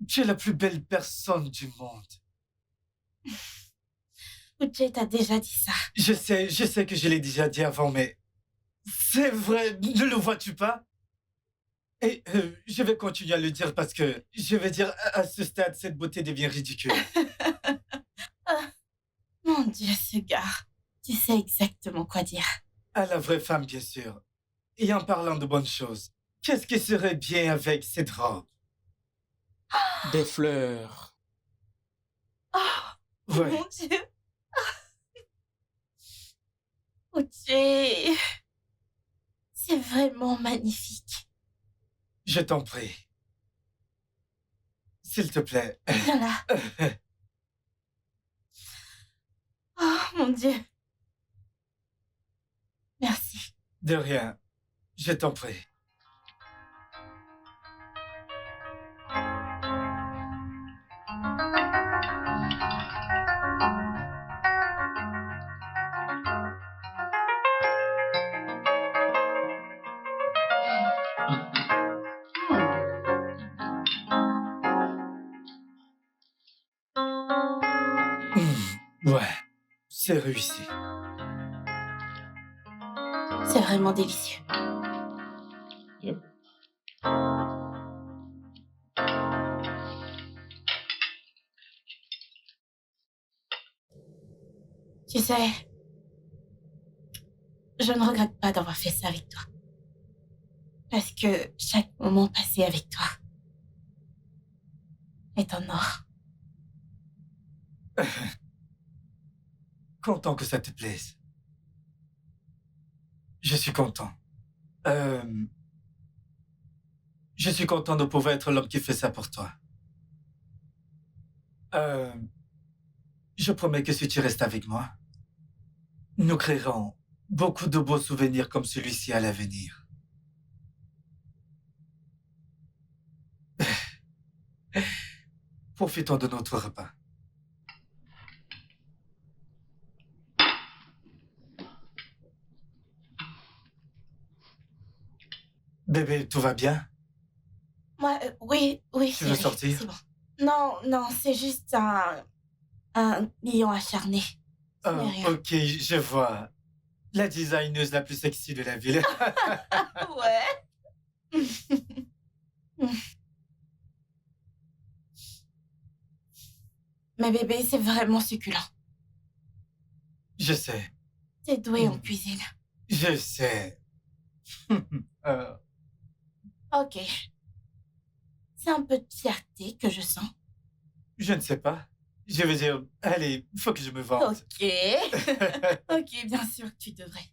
Tu es la plus belle personne du monde. Uche t'a déjà dit ça. Je sais que je l'ai déjà dit avant, mais c'est vrai, ne le vois-tu pas? Et je vais continuer à le dire parce que, je vais dire, à ce stade, cette beauté devient ridicule. Mon Dieu, ce gars. Tu sais exactement quoi dire. À la vraie femme, bien sûr. Et en parlant de bonnes choses, qu'est-ce qui serait bien avec cette robe? Des fleurs. Oh, Ouais. mon Dieu. Uche. C'est vraiment magnifique. Je t'en prie. S'il te plaît. Viens là. Oh, mon Dieu. Merci. De rien. Je t'en prie. Ouais, c'est réussi. C'est vraiment délicieux. Yep. Tu sais, je ne regrette pas d'avoir fait ça avec toi. Parce que chaque moment passé avec toi est en or. Content que ça te plaise. Je suis content. Je suis content de pouvoir être l'homme qui fait ça pour toi. Je promets que si tu restes avec moi, nous créerons beaucoup de beaux souvenirs comme celui-ci à l'avenir. Profitons de notre repas. Bébé, tout va bien? Moi, oui, Tu c'est veux vrai, sortir? c'est bon. Non, c'est juste un lion acharné. Ce n'est rien. Ok, je vois. La designeuse la plus sexy de la ville. Ouais. Mais bébé, c'est vraiment succulent. Je sais, T'es doué en cuisine. je sais. Ok. C'est un peu de fierté que je sens. Je ne sais pas. Je veux dire, allez, faut que je me vante. Ok. Ok, bien sûr que tu devrais.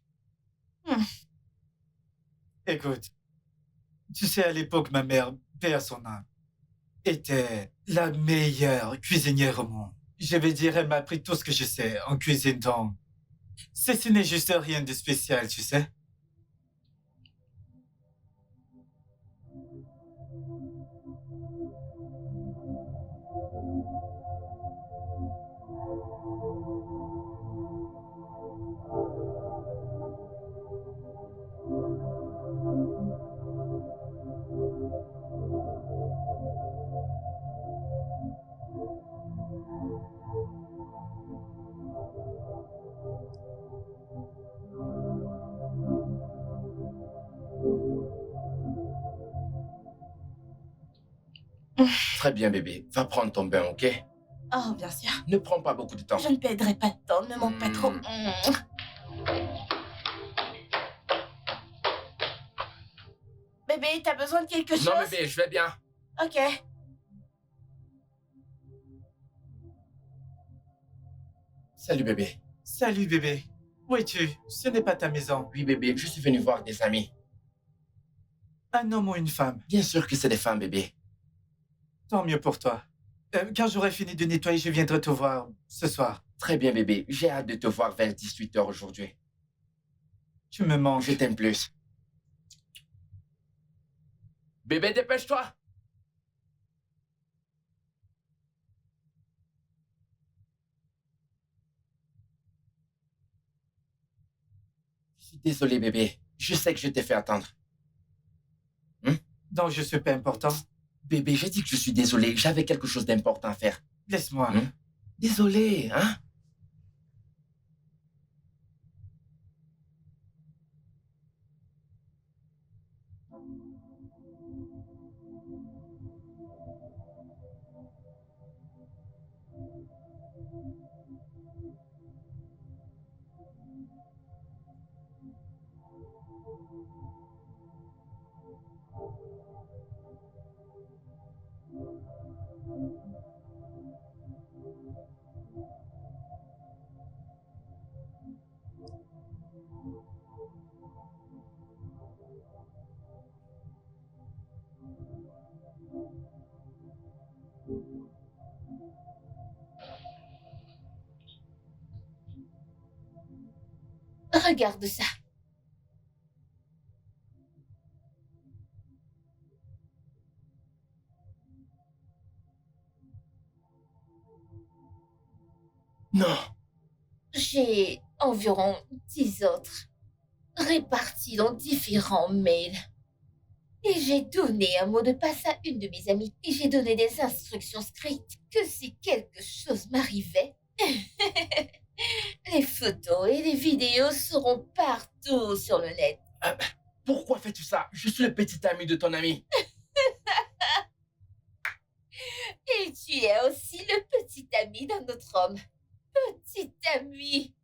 Écoute, tu sais, à l'époque, ma mère, paix à son âme, était la meilleure cuisinière au monde. Je vais dire, elle m'a appris tout ce que je sais en cuisine, donc ce n'est juste rien de spécial, tu sais. Très bien, bébé. Va prendre ton bain, ok? Oh, bien sûr. Ne prends pas beaucoup de temps. Je ne perdrai pas de temps, ne manque pas trop. Bébé, t'as besoin de quelque chose? Non, bébé, je vais bien. Ok. Salut, bébé. Salut, bébé. Où es-tu? Ce n'est pas ta maison. Oui, bébé, je suis venu voir des amis. Un homme ou une femme? Bien sûr que c'est des femmes, bébé. Tant mieux pour toi. Quand j'aurai fini de nettoyer, je viendrai te voir ce soir. Très bien, bébé. J'ai hâte de te voir vers 18h aujourd'hui. Tu me manques. Je t'aime plus. Bébé, dépêche-toi. Je suis désolé, bébé. Je sais que je t'ai fait attendre. Donc je suis pas important. Bébé, j'ai dit que je suis désolé. J'avais quelque chose d'important à faire. Laisse-moi. Désolé, hein? Regarde ça. Non. J'ai environ 10 autres, répartis dans différents mails. Et j'ai donné un mot de passe à une de mes amies et j'ai donné des instructions scriptes que si quelque chose m'arrivait, les photos et les vidéos seront partout sur le net. Pourquoi fais-tu ça? Je suis le petit ami de ton ami. Et tu es aussi le petit ami d'un autre homme. Petit ami.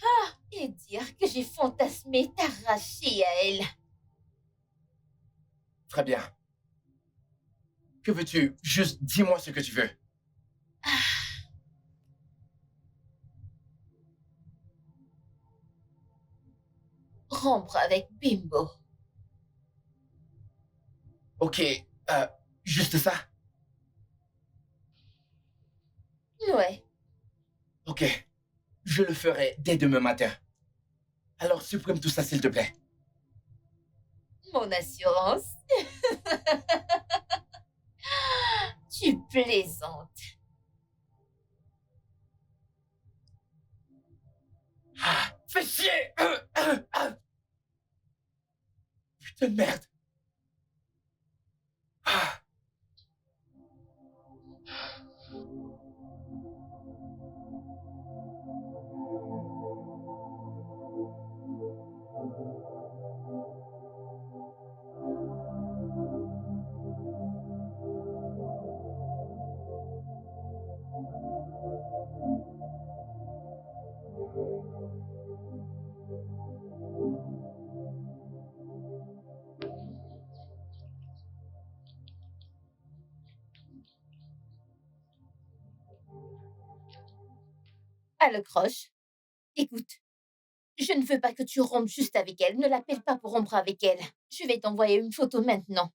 Ah, et dire que j'ai fantasmé t'arracher à elle. Très bien. Que veux-tu? Juste dis-moi ce que tu veux. Rompre avec Bimbo. Ok, juste ça? Ouais. Ok, je le ferai dès demain matin. Alors supprime tout ça, s'il te plaît. Mon assurance. Tu plaisantes. Ah, fais chier! Putain de merde! Ah. Allô, Croche. Écoute, je ne veux pas que tu rompes juste avec elle. Ne l'appelle pas pour rompre avec elle. Je vais t'envoyer une photo maintenant.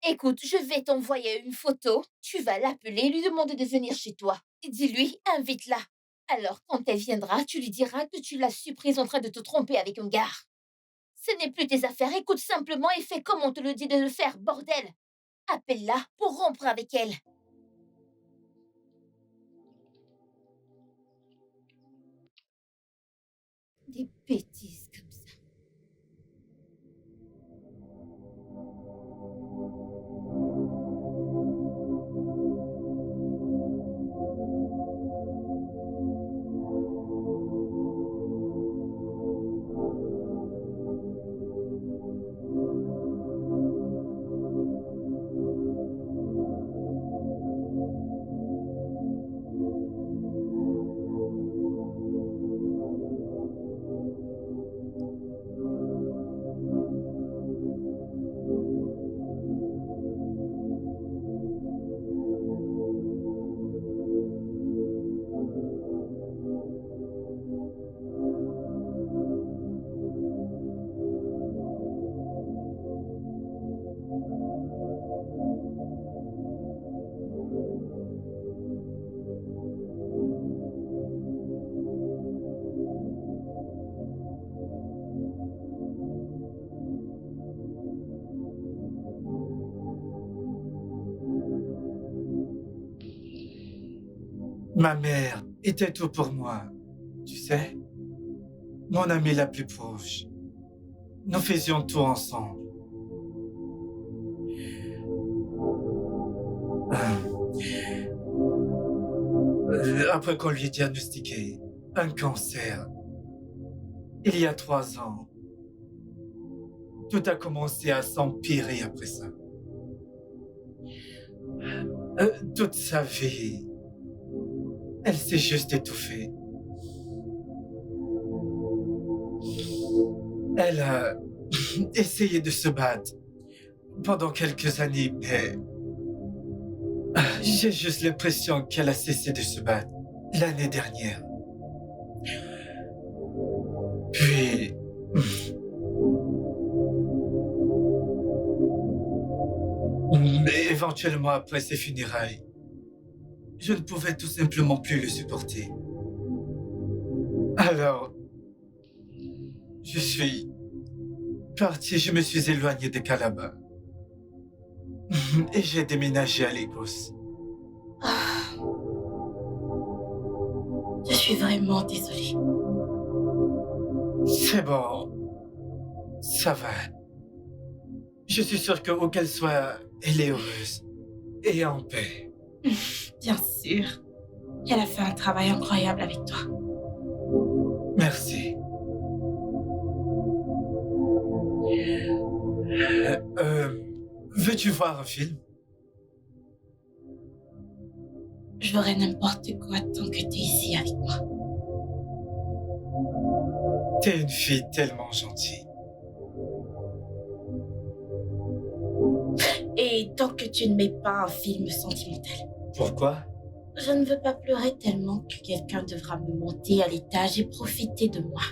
Écoute, je vais t'envoyer une photo. Tu vas l'appeler, lui demander de venir chez toi. Et dis-lui, invite-la. Alors, quand elle viendra, tu lui diras que tu l'as surprise en train de te tromper avec un gars. Ce n'est plus tes affaires. Écoute simplement et fais comme on te le dit de le faire, bordel. Appelle-la pour rompre avec elle. Des bêtises comme ça. Ma mère était tout pour moi. Tu sais, mon amie la plus proche. Nous faisions tout ensemble. Après qu'on lui ait diagnostiqué un cancer, il y a 3 ans, tout a commencé à s'empirer après ça. Toute sa vie, elle s'est juste étouffée. Elle a essayé de se battre pendant quelques années, mais j'ai juste l'impression qu'elle a cessé de se battre l'année dernière. Puis... Mais éventuellement après ses funérailles, je ne pouvais tout simplement plus le supporter. Alors, je suis parti, je me suis éloigné de Calabar. Et j'ai déménagé à Lagos. Je suis vraiment désolée. C'est bon. Ça va. Je suis sûr que où qu'elle soit, elle est heureuse. Et en paix. Bien sûr. Elle a fait un travail incroyable avec toi. Merci. Veux-tu voir un film? Je ferai n'importe quoi tant que tu es ici avec moi. T'es une fille tellement gentille. Et tant que tu ne mets pas un film sentimental. Pourquoi? Je ne veux pas pleurer tellement que quelqu'un devra me monter à l'étage et profiter de moi.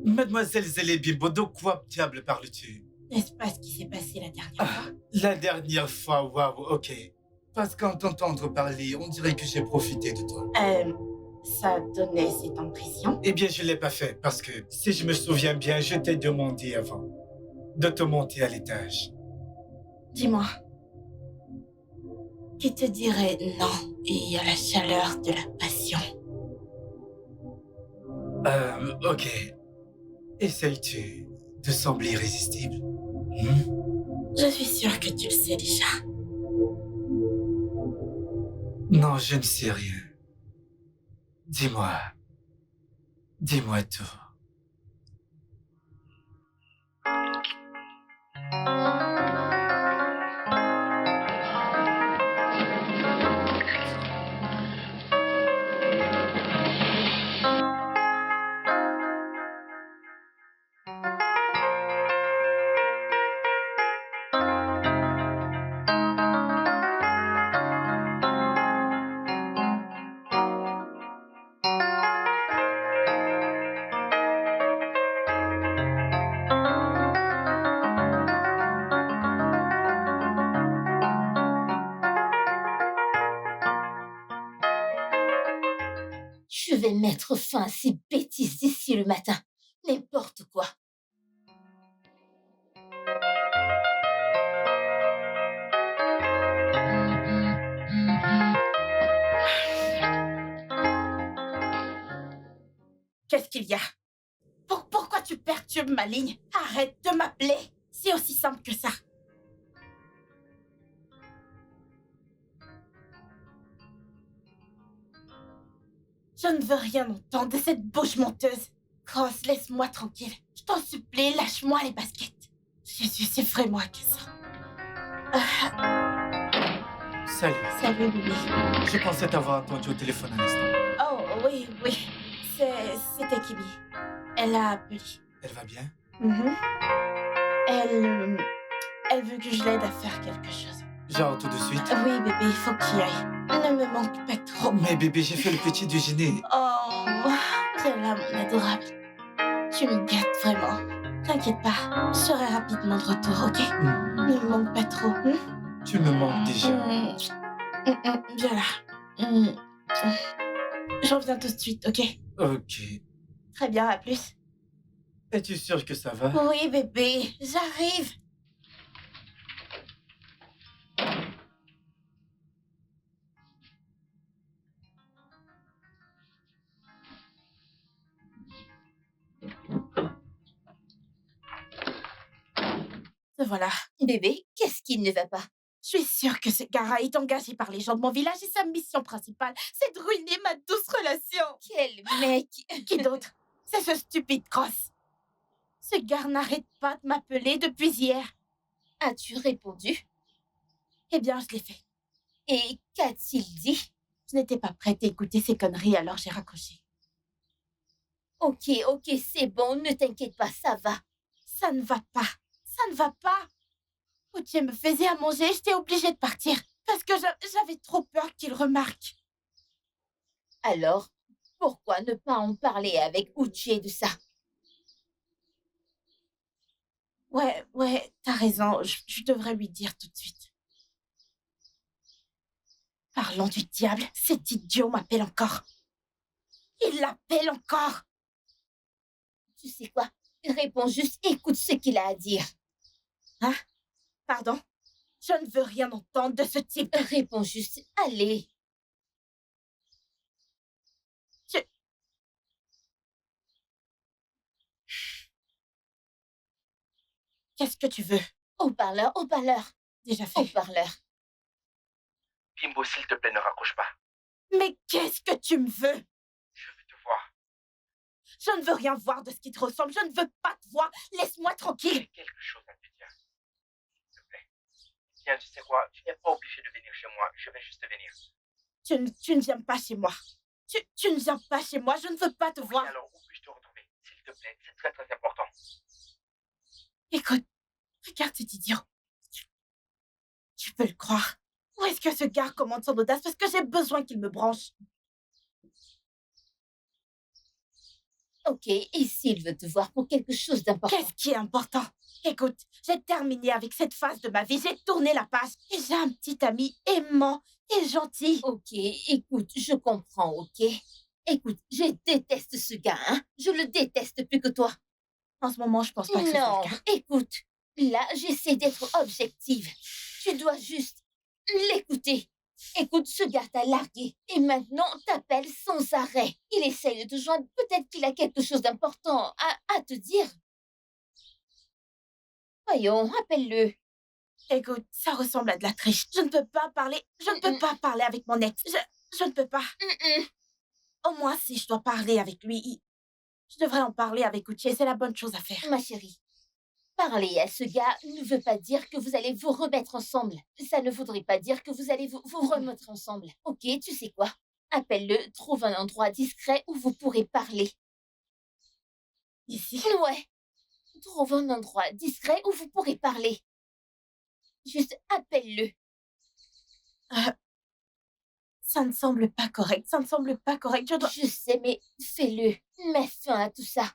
Mademoiselle Zélébimbo, de quoi diable parles-tu? N'est-ce pas ce qui s'est passé la dernière fois? La dernière fois, waouh, ok. Parce qu'en t'entendre parler, on dirait que j'ai profité de toi. Ça donnait cette impression. Eh bien, je ne l'ai pas fait parce que, si je me souviens bien, je t'ai demandé avant de te monter à l'étage. Dis-moi, qui te dirait non et à la chaleur de la passion? Ok. Essayes-tu de sembler irrésistible? Je suis sûre que tu le sais déjà. Non, je ne sais rien. Dis-moi. Dis-moi tout. Je vais mettre fin à ces bêtises d'ici le matin. N'importe quoi. Qu'est-ce qu'il y a? Pourquoi tu perturbes ma ligne? Arrête de m'appeler. C'est aussi simple que ça. Je ne veux rien entendre de cette bouche menteuse. Cross, laisse-moi tranquille. Je t'en supplie, lâche-moi les baskets. Jésus, c'est vraiment agaçant. Salut. Salut, bébé. Je pensais t'avoir entendu au téléphone un instant. Oh, oui. C'était Kibi. Elle a appelé. Elle va bien? Elle veut que je l'aide à faire quelque chose. Genre tout de suite? Oui, bébé, il faut que tu y ailles. Ne me manque pas trop. Oh, mais bébé, j'ai fait le petit déjeuner. Oh, viens là, mon adorable. Tu me gâtes vraiment. T'inquiète pas, je serai rapidement de retour, ok? Ne me manque pas trop. Tu me manques déjà. Viens là. Je reviens tout de suite, ok? Ok. Très bien, à plus. Es-tu sûr que ça va? Oui, bébé, j'arrive. Te voilà. Bébé, qu'est-ce qui ne va pas? Je suis sûre que ce gars est engagé par les gens de mon village et sa mission principale, c'est de ruiner ma douce relation. Quel mec! Qui d'autre? C'est ce stupide Cross. Ce gars n'arrête pas de m'appeler depuis hier. As-tu répondu? Eh bien, je l'ai fait. Et qu'a-t-il dit? Je n'étais pas prête à écouter ces conneries, alors j'ai raccroché. Ok, c'est bon, ne t'inquiète pas, ça va. Ça ne va pas. Ça ne va pas. Uche me faisait à manger, j'étais obligée de partir. Parce que j'avais trop peur qu'il remarque. Alors, pourquoi ne pas en parler avec Uche de ça? Ouais, t'as raison, je devrais lui dire tout de suite. Parlons du diable, cet idiot m'appelle encore. Il l'appelle encore. Tu sais quoi? Réponds juste, écoute ce qu'il a à dire. Hein? Pardon? Je ne veux rien entendre de ce type. Réponds juste, allez. Qu'est-ce que tu veux? Haut-parleur. Déjà fait. Haut-parleur. Bimbo, s'il te plaît, ne raccroche pas. Mais qu'est-ce que tu me veux? Je veux te voir. Je ne veux rien voir de ce qui te ressemble. Je ne veux pas te voir. Laisse-moi tranquille. J'ai quelque chose à te dire. S'il te plaît. Tiens, tu sais quoi? Tu n'es pas obligé de venir chez moi. Je vais juste venir. Tu ne viens pas chez moi. Tu ne viens pas chez moi. Je ne veux pas te voir. Oui, alors, où puis-je te retrouver? S'il te plaît, c'est très très important. Écoute, regarde cet idiot. Tu peux le croire. Où est-ce que ce gars commande son audace? Parce que j'ai besoin qu'il me branche. Ok, et s'il veut te voir pour quelque chose d'important? Qu'est-ce qui est important? Écoute, j'ai terminé avec cette phase de ma vie. J'ai tourné la page. Et j'ai un petit ami aimant et gentil. Ok, écoute, je comprends, ok? Écoute, je déteste ce gars, hein? Je le déteste plus que toi. En ce moment, je pense pas que ce soit Non, le cas. écoute, là, j'essaie d'être objective. Tu dois juste l'écouter. Écoute, ce gars t'a largué et maintenant t'appelle sans arrêt. Il essaye de te joindre. Peut-être qu'il a quelque chose d'important à te dire. Voyons, appelle-le. Écoute, ça ressemble à de la triche. Je ne peux pas parler. Je ne peux pas parler avec mon ex. Je ne peux pas. Au moins, si je dois parler avec lui, je devrais en parler avec Uche. C'est la bonne chose à faire. Ma chérie, parler à ce gars ne veut pas dire que vous allez vous remettre ensemble. Ça ne voudrait pas dire que vous allez vous remettre ensemble. Ok, tu sais quoi? Appelle-le, trouve un endroit discret où vous pourrez parler. Ici? Ouais. Trouve un endroit discret où vous pourrez parler. Juste appelle-le. Ça ne semble pas correct. Ça ne semble pas correct. Je dois... Je sais, mais fais-le. Mets fin à tout ça.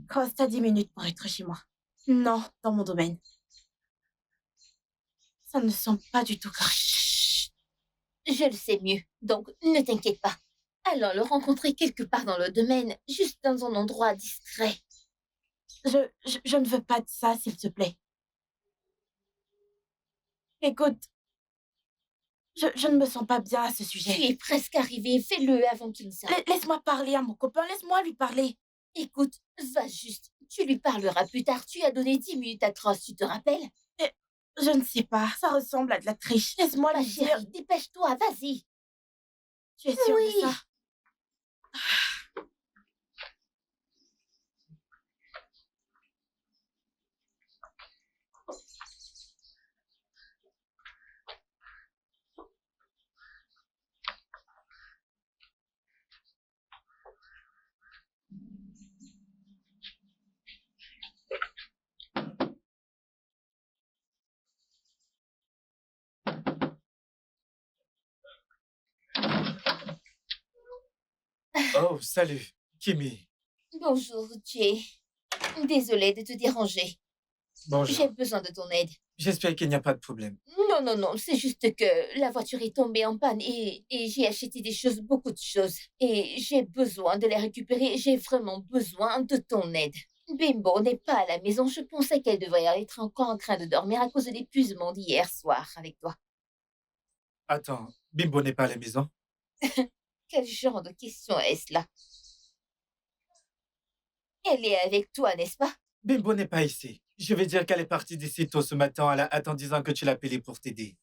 Cross, t'as 10 minutes pour être chez moi. Non, dans mon domaine. Ça ne semble pas du tout correct. Chut. Je le sais mieux, donc ne t'inquiète pas. Allons le rencontrer quelque part dans le domaine, juste dans un endroit discret. Je ne veux pas de ça, s'il te plaît. Écoute, je ne me sens pas bien à ce Tu sujet. es presque arrivé, fais-le avant qu'il ne s'arrête. Laisse-moi parler à mon copain, laisse-moi lui parler. Écoute, va juste. Tu lui parleras plus tard. Tu as donné 10 minutes à Cross, tu te rappelles? Je ne sais pas, ça ressemble à de la triche. Laisse-moi Ma lui dire. chérie, dépêche-toi, vas-y. Tu es sûre Oui. de ça? Oh, salut, Kimi. Bonjour, Jay. Désolée de te déranger. J'ai Bonjour. besoin de ton aide. J'espère qu'il n'y a pas de problème. Non, c'est juste que la voiture est tombée en panne et j'ai acheté des choses, beaucoup de choses. Et j'ai besoin de les récupérer. J'ai vraiment besoin de ton aide. Bimbo n'est pas à la maison. Je pensais qu'elle devrait être encore en train de dormir à cause de l'épuisement d'hier soir avec toi. Attends, Bimbo n'est pas à la maison? Quel genre de question est-ce là? Elle est avec toi, n'est-ce pas? Bimbo n'est pas ici. Je vais dire qu'elle est partie d'ici tôt ce matin en disant que tu l'as appelée pour t'aider.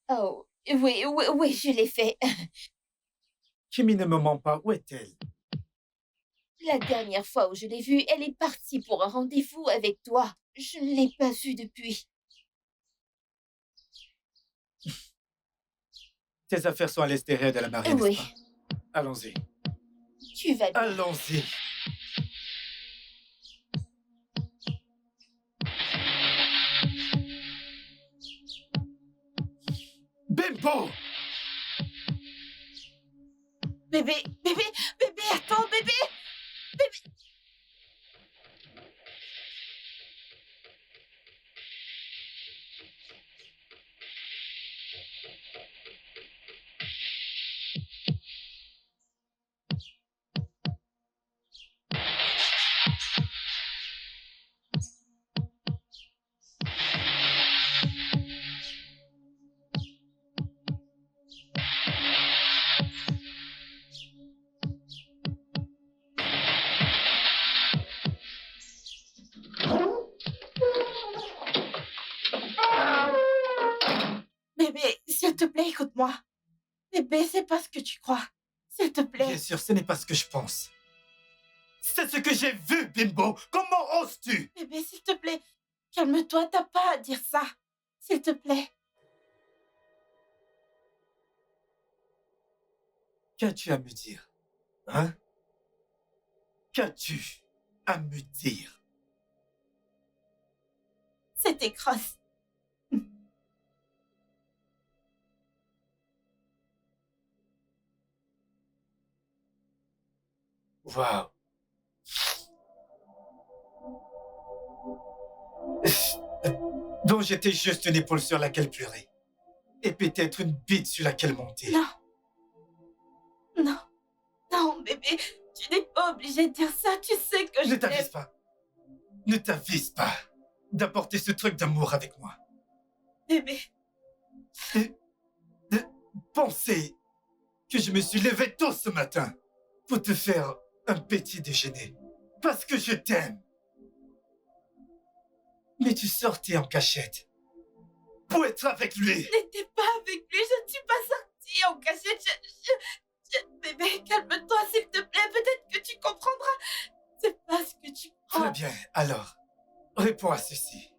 Oh, oui, oui, oui, je l'ai fait. Kimi ne me ment pas. Où est-elle? La dernière fois où je l'ai vue, elle est partie pour un rendez-vous avec toi. Je ne l'ai pas vue depuis. Tes affaires sont à l'extérieur de la marine, n'est-ce Oui, pas? Allons-y. tu vas bien. Allons-y. Bimbo! Bébé, bébé, bébé, attends, bébé! Bébé, s'il te plaît, écoute-moi. Bébé, c'est pas ce que tu crois. S'il te plaît. Bien sûr, ce n'est pas ce que je pense. C'est ce que j'ai vu, Bimbo! Comment oses-tu? Bébé, s'il te plaît. Calme-toi, t'as pas à dire ça. S'il te plaît. Qu'as-tu à me dire? Hein? Qu'as-tu à me dire? C'était Cross. Waouh! Donc j'étais juste une épaule sur laquelle pleurer. Et peut-être une bite sur laquelle monter. Non. Non. Non, bébé. Tu n'es pas obligé de dire ça. Tu sais que je Ne t'aime. t'avise pas. Ne t'avise pas d'apporter ce truc d'amour avec moi. Bébé. De penser que je me suis levé tôt ce matin pour te faire un petit déjeuner. Parce que je t'aime. Mais tu sortais en cachette pour être avec lui. Je n'étais pas avec lui. Je ne suis pas sortie en cachette. Bébé, calme-toi, s'il te plaît. Peut-être que tu comprendras. C'est pas ce que tu crois. Très bien, alors, réponds à ceci.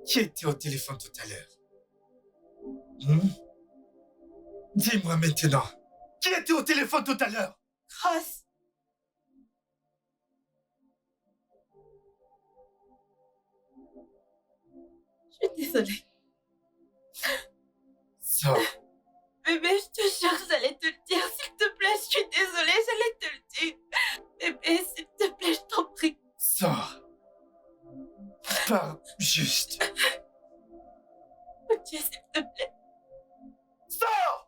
Qui était au téléphone tout à l'heure? Dis-moi maintenant, qui était au téléphone tout à l'heure? Cross. Je suis désolée. Sors. Bébé, je te jure, j'allais te le dire. S'il te plaît, je suis désolée, j'allais te le dire. Bébé, s'il te plaît, je t'en prie. Sors. Parle juste. Ok, s'il te plaît. Sors!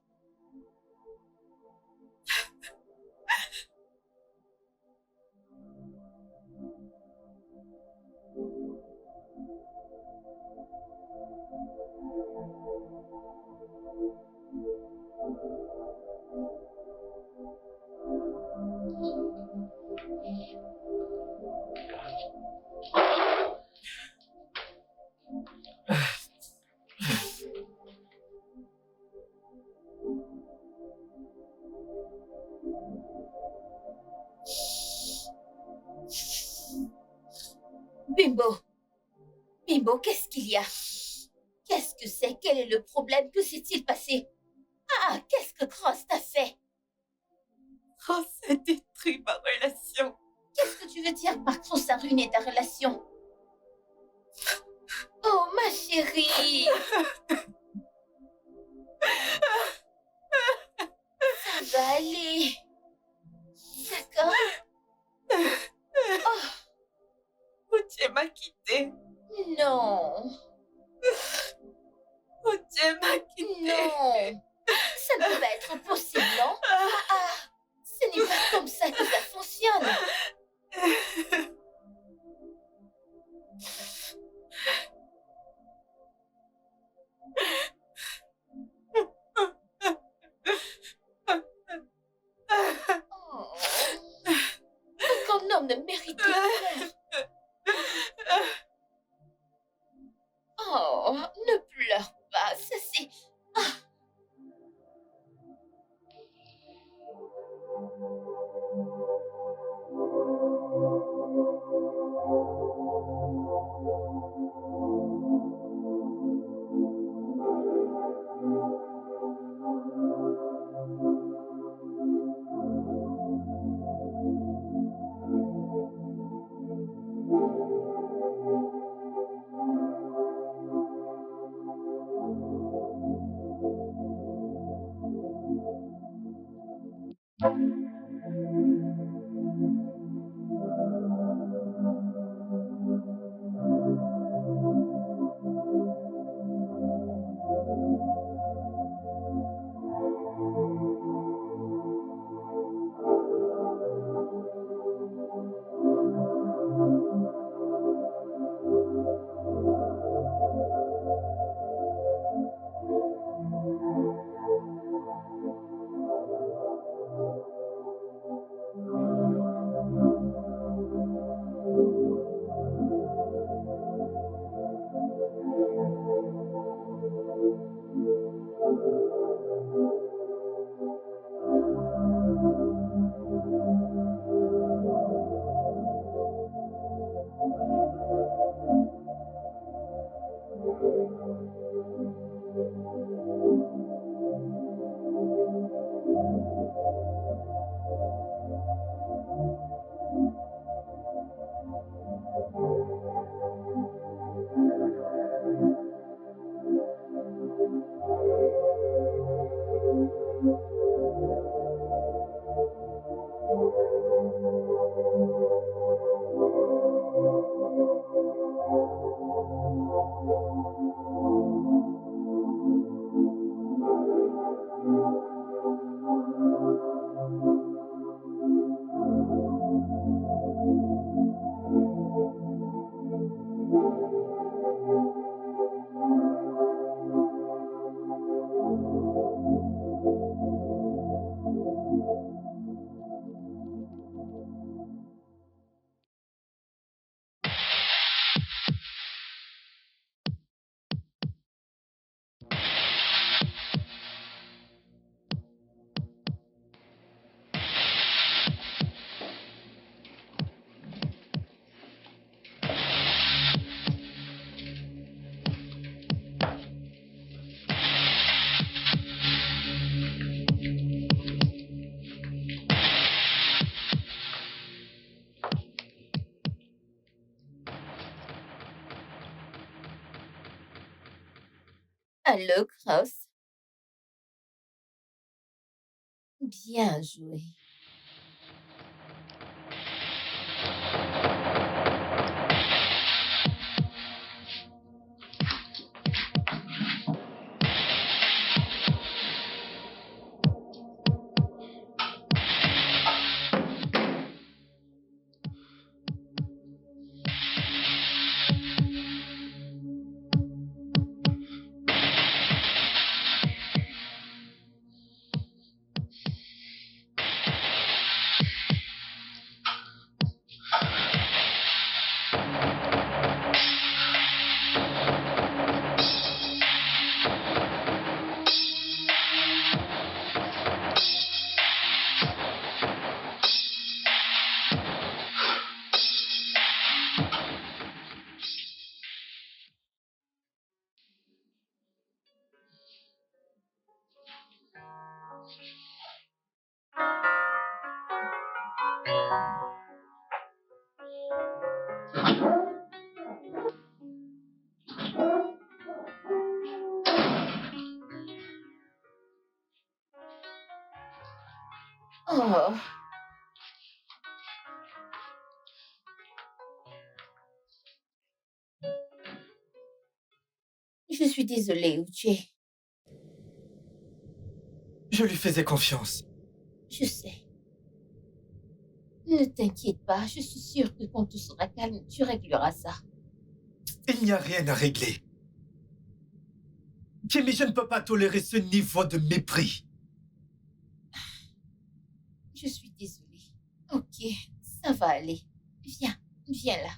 Bimbo. Bimbo, qu'est-ce qu'il y a? Qu'est-ce que c'est? Quel est le problème? Que s'est-il passé? Ah, qu'est-ce que Cross t'a fait? Cross a détruit ma relation. Qu'est-ce que tu veux dire par Cross a ruiné ta relation? Oh, ma chérie! Ça va aller. D'accord? Oudje m'a quitté. Non. Oudje m'a quitté. Non. Ça ne peut pas être possible, non? Ah, ce n'est pas comme ça que ça fonctionne. enfant ne mérite pas. Oh, ne pleure pas, ça c'est... Allô, Cross? Bien joué. Oh, je suis désolée, Uche. Je lui faisais confiance. Je sais. Ne t'inquiète pas, je suis sûre que quand tout sera calme, tu régleras ça. Il n'y a rien à régler. Kimmy, je ne peux pas tolérer ce niveau de mépris. Je suis désolée. Ok, ça va aller. Viens là.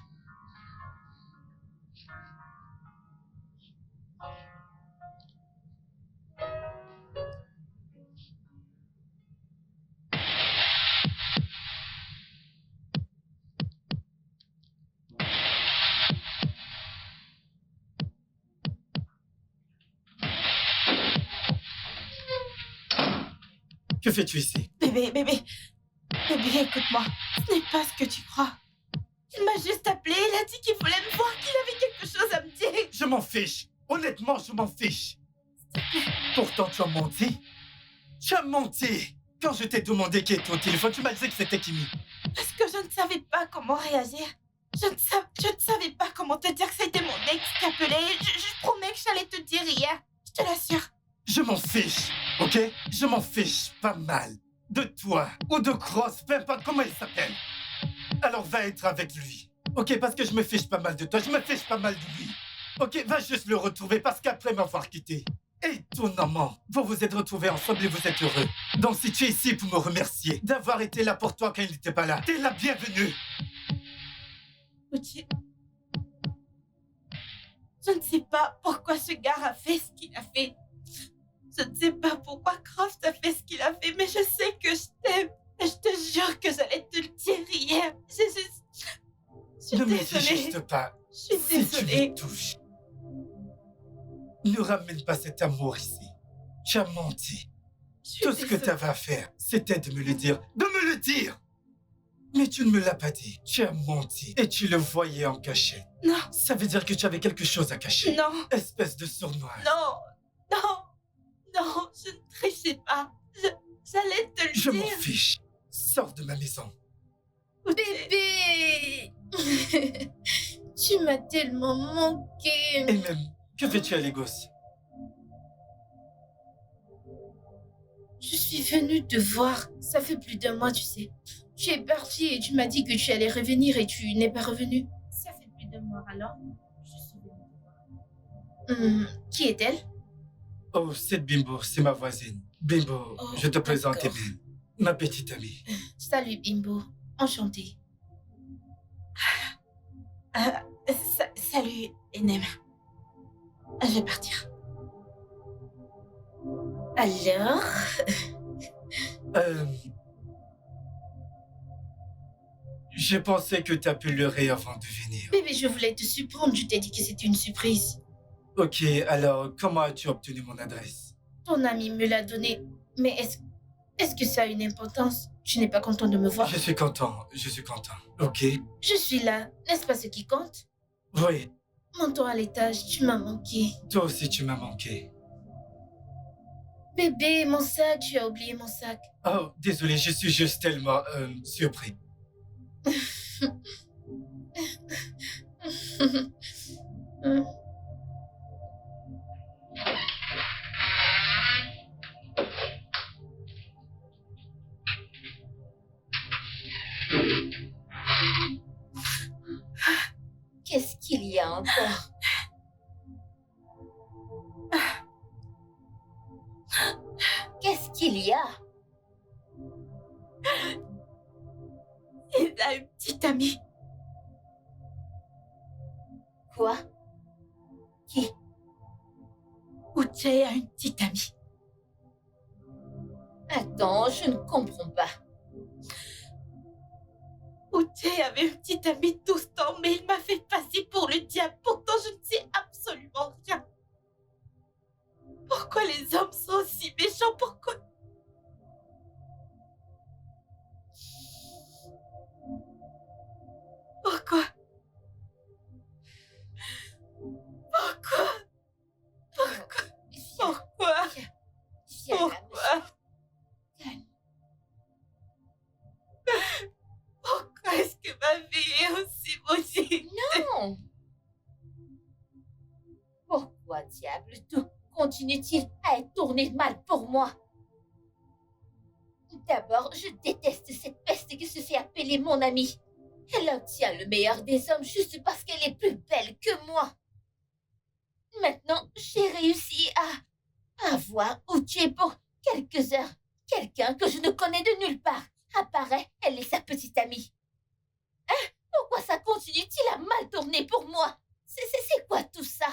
Que fais-tu ici? Bébé, écoute-moi. Ce n'est pas ce que tu crois. Il m'a juste appelé, il a dit qu'il voulait me voir, qu'il avait quelque chose à me dire. Je m'en fiche. Honnêtement, je m'en fiche. Pourtant, tu as menti. Tu as menti. Quand je t'ai demandé qui est au téléphone, tu m'as dit que c'était Kimi. Parce que je ne savais pas comment réagir. Je ne savais pas comment te dire que c'était mon ex qui appelait. Je promets que j'allais te dire hier. Je te l'assure. Je m'en fiche, ok? Je m'en fiche pas mal. De toi ou de Cross, peu importe comment il s'appelle. Alors va être avec lui. Ok, parce que je me fiche pas mal de toi, je me fiche pas mal de lui. Ok, va juste le retrouver parce qu'après m'avoir quitté. Étonnamment, vous vous êtes retrouvés ensemble et vous êtes heureux. Donc si tu es ici pour me remercier d'avoir été là pour toi quand il n'était pas là, t'es la bienvenue. Ok. Je ne sais pas pourquoi ce gars a fait ce qu'il a fait. Je ne sais pas pourquoi Croft a fait ce qu'il a fait, mais je sais que je t'aime. Et je te jure que j'allais te le dire hier. Je suis Ne me désolée. dis juste pas. Je suis Si tu désolée. me touches, ne ramène pas cet amour ici. Tu as menti. Je suis Tout ce que désolée. tu avais à faire, c'était de me le dire. De me le dire! Mais tu ne me l'as pas dit. Tu as menti. Et tu le voyais en cachette. Non, Ça veut dire que tu avais quelque chose à cacher. non, Espèce de sournoise. non, je ne trichais pas. J'allais te le Je m'en dire. fiche. Sors de ma maison. Bébé. Tu m'as tellement manqué. Et même, que fais-tu à Lagos? Je suis venue te voir. Ça fait plus d'un mois, tu sais. Tu es parti et tu m'as dit que tu allais revenir et tu n'es pas revenu. Ça fait plus d'un mois, alors je suis venue te voir. Qui est-elle? Oh, cette Bimbo, c'est ma voisine. Bimbo, Oh, je te présente d'accord. Emile, ma petite amie. Salut Bimbo. Enchantée. Salut, Enem. Je vais partir. Alors? Je pensais que tu as pu leurrer avant de venir. Bébé, je voulais te surprendre. Je t'ai dit que c'était une surprise. Ok, alors comment as-tu obtenu mon adresse? Ton ami me l'a donnée. Mais est-ce que ça a une importance? Tu n'es pas content de me voir? Je suis content. Ok? Je suis là. N'est-ce pas ce qui compte? Oui, Montons à l'étage. Tu m'as manqué. toi aussi tu m'as manqué. Bébé, mon sac. Tu as oublié mon sac. Oh, désolé, je suis juste tellement surpris. Qu'est-ce qu'il y a encore? Qu'est-ce qu'il y a? Il a une petite amie. Quoi? Qui? Uche a une petite amie. Attends, je ne comprends pas. Uche avait une petite amie tout ce temps, mais il m'a fait passer pour le diable. Pourtant, je ne sais absolument rien. Pourquoi les hommes sont aussi méchants? Pourquoi? Pourquoi? Pourquoi? Viens là, Pourquoi? Calme. Pourquoi est-ce que ma vie est aussi maudite? Non! Pourquoi, diable, tout continue-t-il à être tourné mal pour moi? D'abord, je déteste cette peste qui se fait appeler mon amie. Elle obtient le meilleur des hommes juste parce qu'elle est plus belle que moi. Maintenant, j'ai réussi à voir Uche pour quelques heures. Quelqu'un que je ne connais de nulle part apparaît, elle est sa petite amie. Hein? tourner pour moi. C'est quoi tout ça?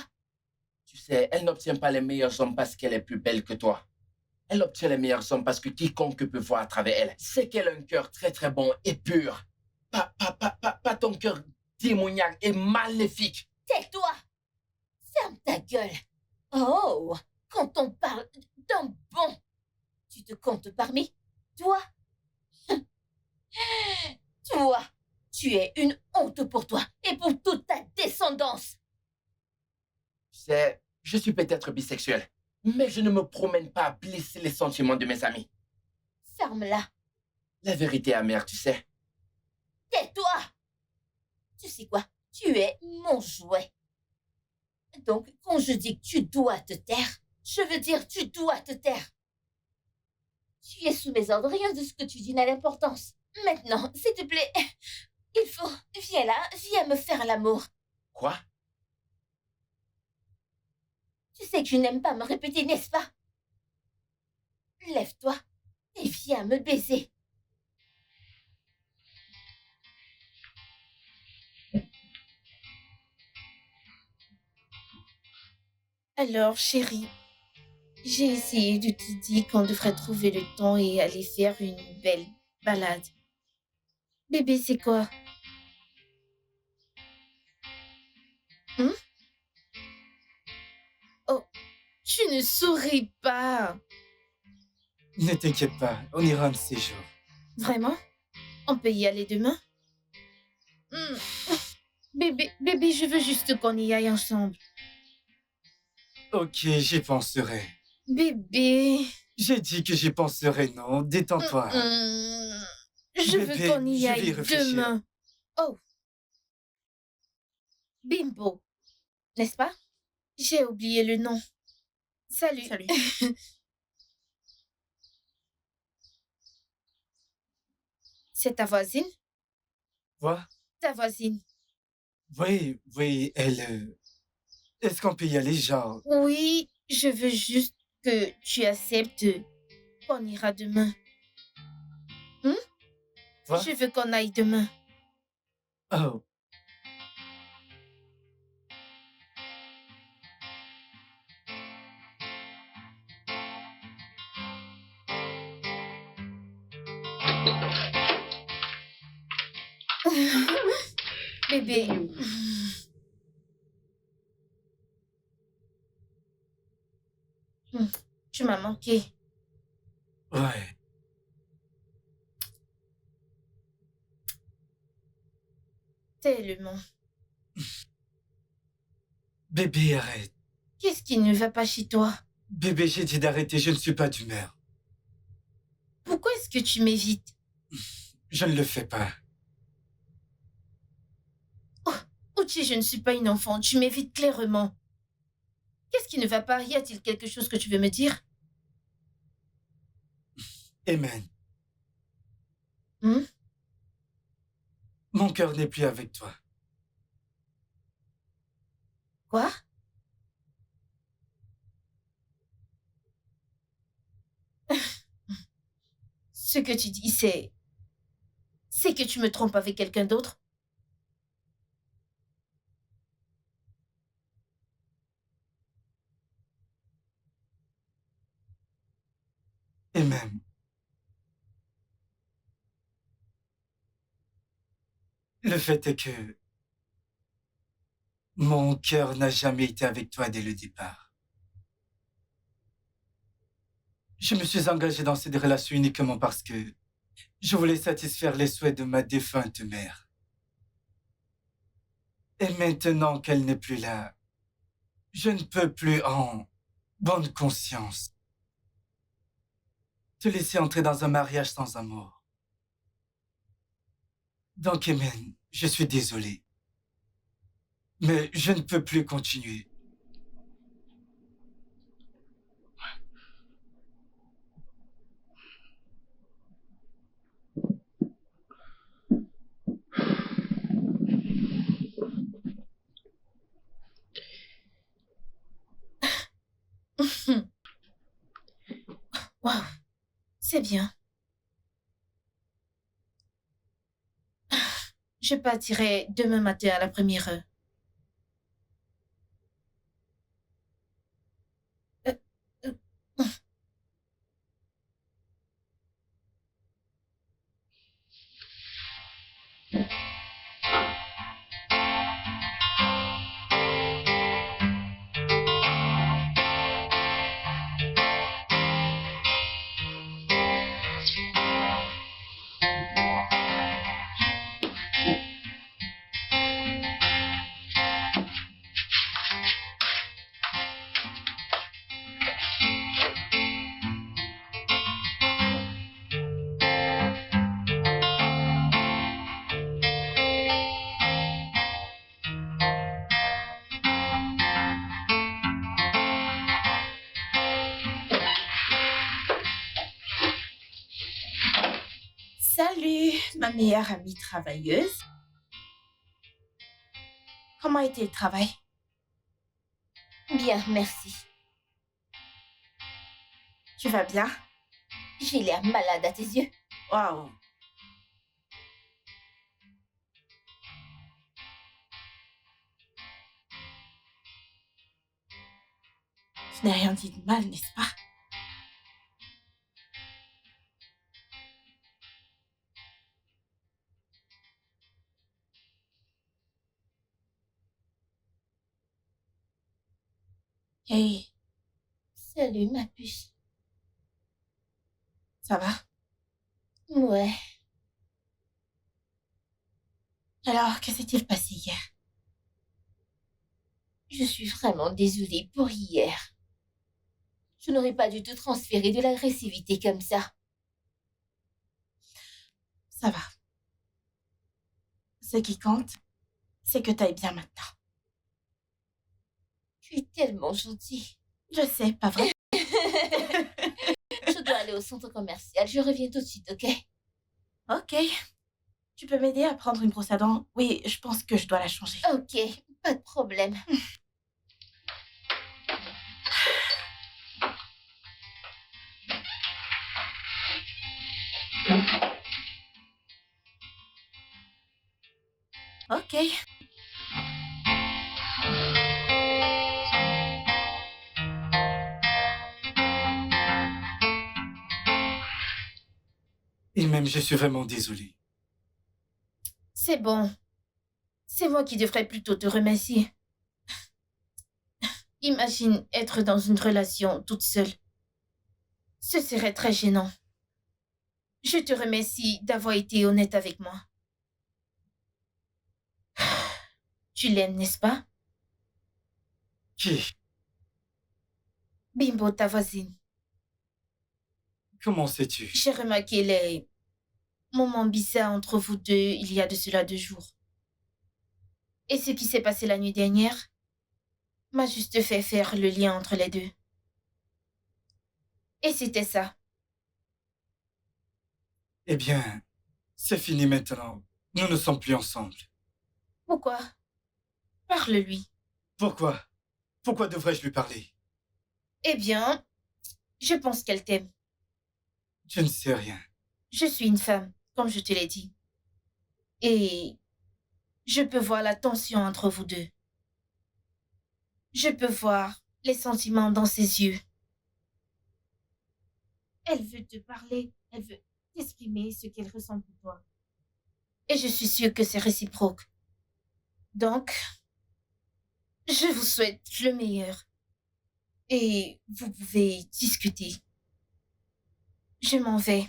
Tu sais, elle n'obtient pas les meilleurs hommes parce qu'elle est plus belle que toi. Elle obtient les meilleurs hommes parce que quiconque peut voir à travers elle sait qu'elle a un cœur très très bon et pur. Pas ton cœur démoniaque et maléfique. Tais-toi! Ferme ta gueule. Oh, quand on parle d'un bon, tu te comptes parmi toi? Toi, tu es une honte pour toi et pour toute ta descendance. Tu sais, je suis peut-être bisexuel, mais je ne me promène pas à blesser les sentiments de mes amis. Ferme-la. La vérité est amère, tu sais. Tais-toi! Tu sais quoi? Tu es mon jouet. Donc, quand je dis que tu dois te taire, je veux dire tu dois te taire. Tu es sous mes ordres, rien de ce que tu dis n'a d'importance. Maintenant, s'il te plaît, il faut... Viens là, viens me faire l'amour. Quoi? Tu sais que je n'aime pas me répéter, n'est-ce pas? Lève-toi et viens me baiser. Alors, chérie, j'ai essayé de te dire qu'on devrait trouver le temps et aller faire une belle balade. Bébé, c'est quoi? Oh, tu ne souris pas. Ne t'inquiète pas, on ira un de ces jours. Vraiment? On peut y aller demain? Bébé, je veux juste qu'on y aille ensemble. Ok, j'y penserai. Bébé. J'ai dit que j'y penserai, non? Détends-toi. Je veux Bébé, qu'on y je vais aille y réfléchir. demain. Oh. Bimbo. N'est-ce pas? J'ai oublié le nom. Salut. Salut. C'est ta voisine? Quoi? Ta voisine. Oui, elle... Est-ce qu'on peut y aller, genre? Oui, je veux juste que tu acceptes qu'on ira demain. Quoi? Je veux qu'on aille demain. Oh. Bébé. Tu m'as manqué. Ouais. Tellement. Bébé, arrête. Qu'est-ce qui ne va pas chez toi? Bébé, j'ai dit d'arrêter, je ne suis pas d'humeur. Pourquoi est-ce que tu m'évites? Je ne le fais pas. Ouchi, je ne suis pas une enfant, tu m'évites clairement. Qu'est-ce qui ne va pas? Y a-t-il quelque chose que tu veux me dire? Amen. Hmm? Mon cœur n'est plus avec toi. Quoi? Ce que tu dis, c'est que tu me trompes avec quelqu'un d'autre? Et même, le fait est que mon cœur n'a jamais été avec toi dès le départ. Je me suis engagé dans cette relation uniquement parce que je voulais satisfaire les souhaits de ma défunte mère. Et maintenant qu'elle n'est plus là, je ne peux plus en bonne conscience te laisser entrer dans un mariage sans amour. Donc, Amen, je suis désolé. Mais je ne peux plus continuer. Waouh, c'est bien. Je partirai demain matin à la première heure. ma meilleure amie travailleuse. Comment était le travail? Bien, merci. Tu vas bien? J'ai l'air malade à tes yeux. Waouh! Je n'ai rien dit de mal, n'est-ce pas? Hey, Salut, ma puce. ça va? Ouais. Alors, que s'est-il passé hier? Je suis vraiment désolée pour hier. Je n'aurais pas dû te transférer de l'agressivité comme ça. Ça va. Ce qui compte, c'est que t'ailles bien maintenant. Tu es tellement gentil. Je sais, pas vrai? Je dois aller au centre commercial. Je reviens tout de suite, ok? Ok. Tu peux m'aider à prendre une brosse à dents? Oui, je pense que je dois la changer. Ok, pas de problème. Ok. Et même, je suis vraiment désolé. C'est bon. C'est moi qui devrais plutôt te remercier. Imagine être dans une relation toute seule. Ce serait très gênant. Je te remercie d'avoir été honnête avec moi. Tu l'aimes, n'est-ce pas? Qui? Bimbo, ta voisine. Comment sais-tu? J'ai remarqué les moments bizarres entre vous deux il y a de cela 2 jours. Et ce qui s'est passé la nuit dernière m'a juste fait faire le lien entre les deux. Et c'était ça. Eh bien, c'est fini maintenant. Nous ne sommes plus ensemble. Pourquoi? Parle-lui. Pourquoi? Pourquoi devrais-je lui parler? Eh bien, je pense qu'elle t'aime. Je ne sais rien. Je suis une femme, comme je te l'ai dit. Et je peux voir la tension entre vous deux. Je peux voir les sentiments dans ses yeux. Elle veut te parler, elle veut t'exprimer ce qu'elle ressent pour toi. Et je suis sûre que c'est réciproque. Donc, je vous souhaite le meilleur. Et vous pouvez discuter. Je m'en vais.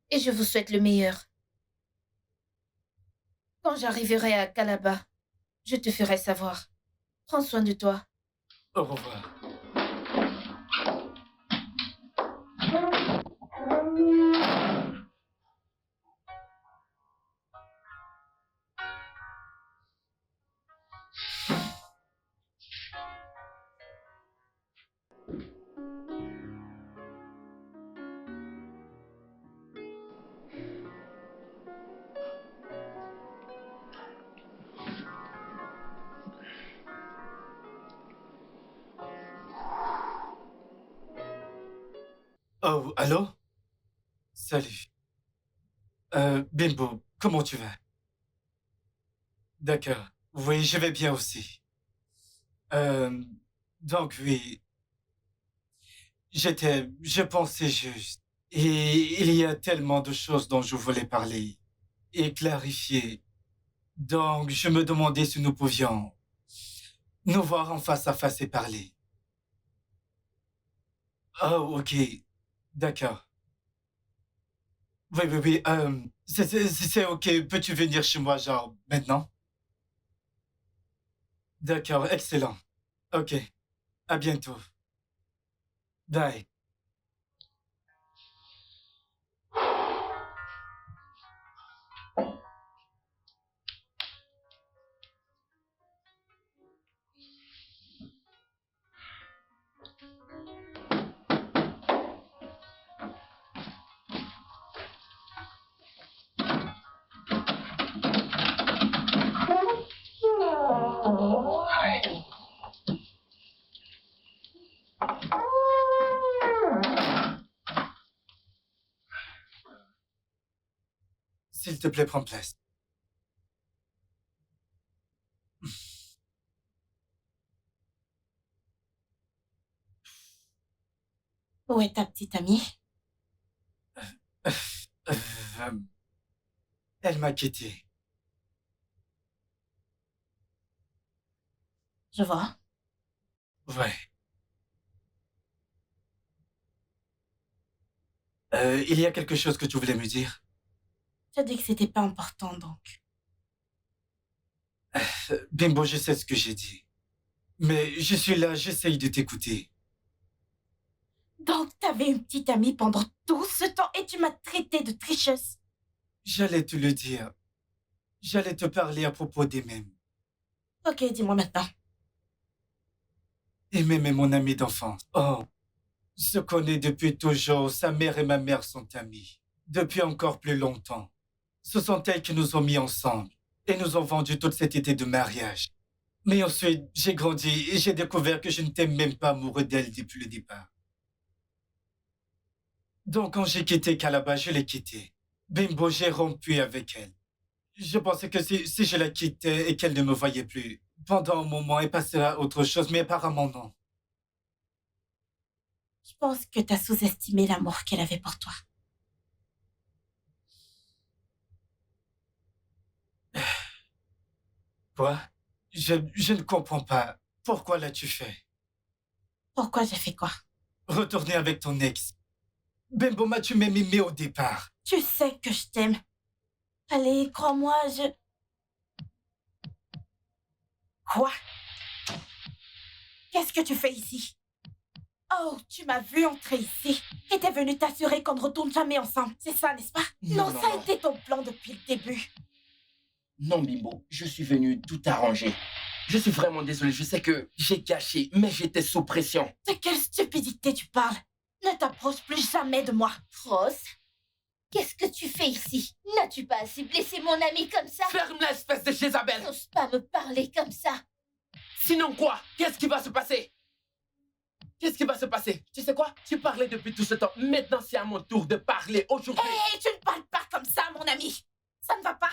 Et je vous souhaite le meilleur. Quand j'arriverai à Calabar, je te ferai savoir. Prends soin de toi. Au revoir. Oh, allô? Salut. Bimbo, comment tu vas? D'accord. Oui, je vais bien aussi. Euh, donc oui, je pensais juste. Et il y a tellement de choses dont je voulais parler et clarifier. Donc, je me demandais si nous pouvions nous voir en face à face et parler. Oh, ok. D'accord. Oui, oui, oui. C'est ok. Peux-tu venir chez moi, genre, maintenant? D'accord, excellent. Ok. À bientôt. Bye. te plaît, prends place. Où est ta petite amie? Elle m'a quitté. Je vois. Ouais. Il y a quelque chose que tu voulais me dire? Tu as dit que c'était pas important, donc. Bimbo, je sais ce que j'ai dit. Mais je suis là, j'essaye de t'écouter. Donc, t'avais une petite amie pendant tout ce temps et tu m'as traité de tricheuse. J'allais te le dire. J'allais te parler à propos d'Emem. Ok, dis-moi maintenant. Emem est mon ami d'enfance. Oh, se connaît depuis toujours. Sa mère et ma mère sont amies. Depuis encore plus longtemps. Ce sont elles qui nous ont mis ensemble et nous ont vendu toute cette idée de mariage. Mais ensuite, j'ai grandi et j'ai découvert que je n'étais même pas amoureux d'elle depuis le départ. Donc, quand j'ai quitté Calabar, je l'ai quittée. Bimbo, j'ai rompu avec elle. Je pensais que si je la quittais et qu'elle ne me voyait plus, pendant un moment, elle passerait à autre chose, mais apparemment non. Je pense que t'as sous-estimé l'amour qu'elle avait pour toi. Quoi? Je ne comprends pas. Pourquoi l'as-tu fait? Pourquoi j'ai fait quoi? Retourner avec ton ex. Bimbo, m'as-tu même aimé au départ? Tu sais que je t'aime. Allez, crois-moi, Quoi? Qu'est-ce que tu fais ici? Oh, tu m'as vu entrer ici et t'es venu t'assurer qu'on ne retourne jamais ensemble. C'est ça, n'est-ce pas? Non, ça a non. été ton plan depuis le début. Non, Bimbo, je suis venu tout arranger. Je suis vraiment désolé, je sais que j'ai caché, mais j'étais sous pression. De quelle stupidité tu parles? Ne t'approche plus jamais de moi. Ross, qu'est-ce que tu fais ici? N'as-tu pas assez blessé mon ami comme ça? Ferme l'espèce de Jézabel! N'ose pas me parler comme ça. Sinon quoi? Qu'est-ce qui va se passer? Qu'est-ce qui va se passer? Tu sais quoi? Tu parlais depuis tout ce temps. Maintenant, c'est à mon tour de parler aujourd'hui. Hé, tu ne parles pas comme ça, mon ami. Ça ne va pas.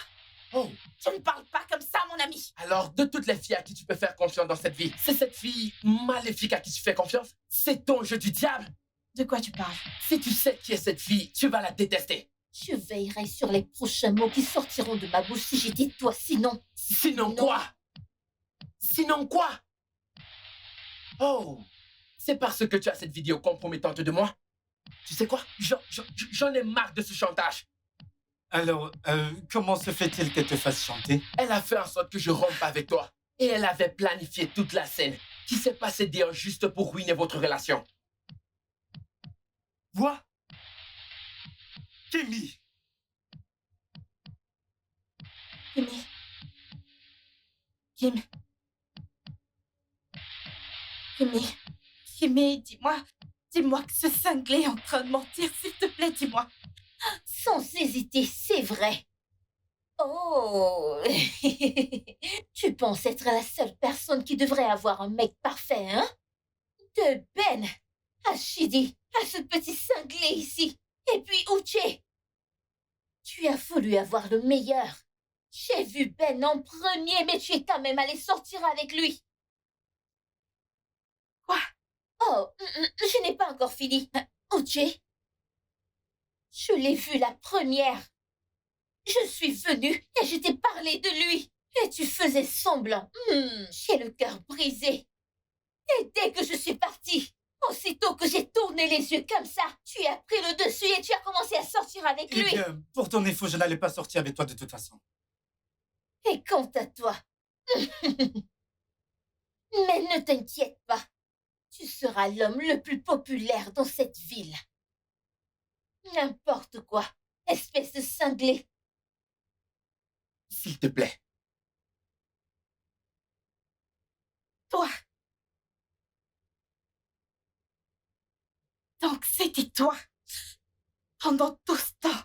Oh, Tu ne parles pas comme ça, mon ami. alors de toutes les filles à qui tu peux faire confiance dans cette vie, c'est cette fille maléfique à qui tu fais confiance? C'est ton jeu du diable? De quoi tu parles? Si tu sais qui est cette fille, tu vas la détester. Je veillerai sur les prochains mots qui sortiront de ma bouche si j'étais toi, sinon... Sinon Non. quoi? Sinon quoi? Oh, c'est parce que tu as cette vidéo compromettante de moi? Tu sais quoi? J'en ai marre de ce chantage. Alors, comment se fait-il qu'elle te fasse chanter? Elle a fait en sorte que je rompe avec toi. Et elle avait planifié toute la scène qui s'est passée d'ailleurs juste pour ruiner votre relation. Quoi? Kimi! Kimi. Kim. Kimi. Kimi, dis-moi que ce cinglé est en train de mentir, s'il te plaît, dis-moi. Sans hésiter, c'est vrai. Oh, tu penses être la seule personne qui devrait avoir un mec parfait, hein? De Ben à Shidi, à ce petit cinglé ici, et puis Uche. Tu as voulu avoir le meilleur. J'ai vu Ben en premier, mais tu es quand même allé sortir avec lui. Quoi? Oh, je n'ai pas encore fini. Uche, je l'ai vu la première. Je suis venue et je t'ai parlé de lui. Et tu faisais semblant. J'ai le cœur brisé. Et dès que je suis partie, aussitôt que j'ai tourné les yeux comme ça, tu as pris le dessus et tu as commencé à sortir avec Eh lui. bien, pour ton info, je n'allais pas sortir avec toi de toute façon. Et quant à toi... Mais ne t'inquiète pas. Tu seras l'homme le plus populaire dans cette ville. N'importe quoi, espèce de cinglé. S'il te plaît. Toi. Donc c'était toi. Pendant tout ce temps,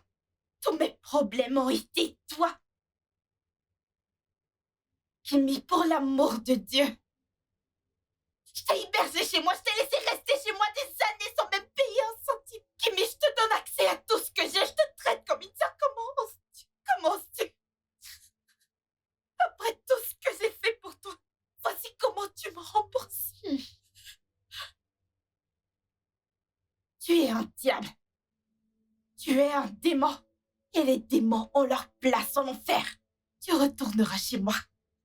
tous mes problèmes ont été toi. Kimi, pour l'amour de Dieu. Je t'ai hébergé chez moi, je t'ai laissé rester chez moi des années sans même payer un centime. Kimi, je te donne accès à tout ce que j'ai, je te traite comme une sœur. Comment oses-tu les démons ont leur place en enfer. Tu retourneras chez moi.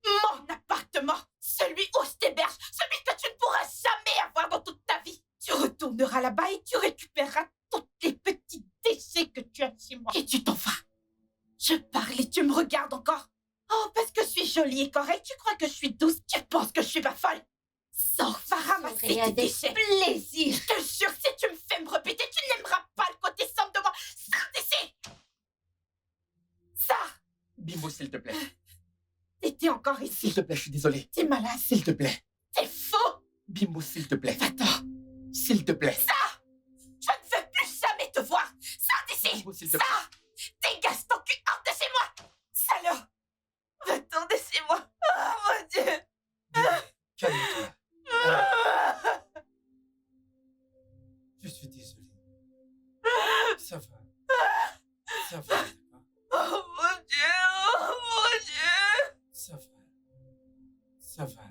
Mon appartement, celui où je t'héberge, celui que tu ne pourras jamais avoir dans toute ta vie. Tu retourneras là-bas et tu récupéreras tous les petits déchets que tu as chez moi. Et tu t'en vas. Je parle et tu me regardes encore. Oh, parce que je suis jolie et correcte, tu crois que je suis douce, tu penses que je suis ma folle. Sors, va ramasser tes avec déchets. plaisir. Je te jure, si tu me fais me répéter, tu n'aimeras pas le côté sombre de moi. Sors d'ici. Sors. Bimbo, s'il te plaît. T'étais encore S'il ici. te plaît, je suis désolé. T'es malade. S'il te plaît. T'es faux. Bimbo, s'il te plaît. Va-t'en. S'il te plaît. Sors. Je ne veux plus jamais te voir. Sors d'ici. Bimbo, s'il te plaît. Sors. Dégage ton cul hors de chez moi. Salaud. Va-t'en de chez moi. Oh mon Dieu. Calme-toi. Je suis désolé. Ça va. Ça va, d'accord? Oh mon Dieu. Oh mon Dieu. Ça va. Ça va.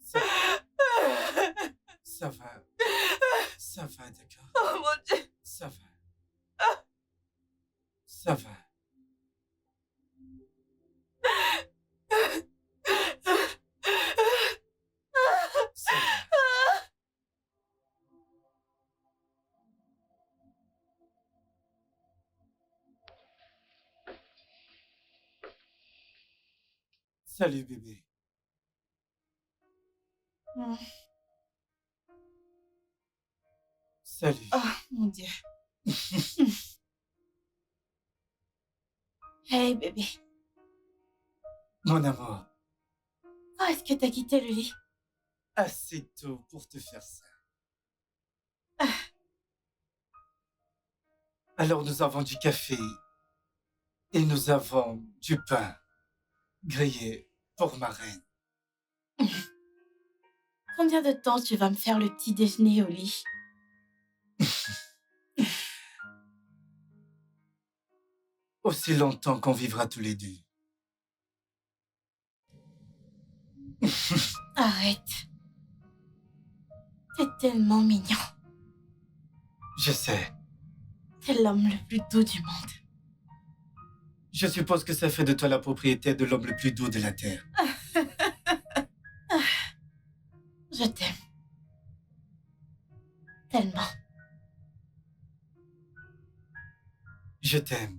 Ça va. Ça va. Ça va, d'accord? Oh mon Dieu. Ça va. Ça va. Ça va. Salut, bébé. Mm. Salut. Oh mon Dieu. Hey bébé. Mon amour, Quand est-ce que t'as quitté le lit? assez tôt pour te faire ça. Alors nous avons du café et nous avons du pain grillé pour ma reine. Combien de temps tu vas me faire le petit déjeuner au lit? Aussi longtemps qu'on vivra tous les deux. Arrête. T'es tellement mignon. Je sais. T'es l'homme le plus doux du monde. Je suppose que ça fait de toi la propriétaire de l'homme le plus doux de la Terre. Je t'aime. Tellement. Je t'aime.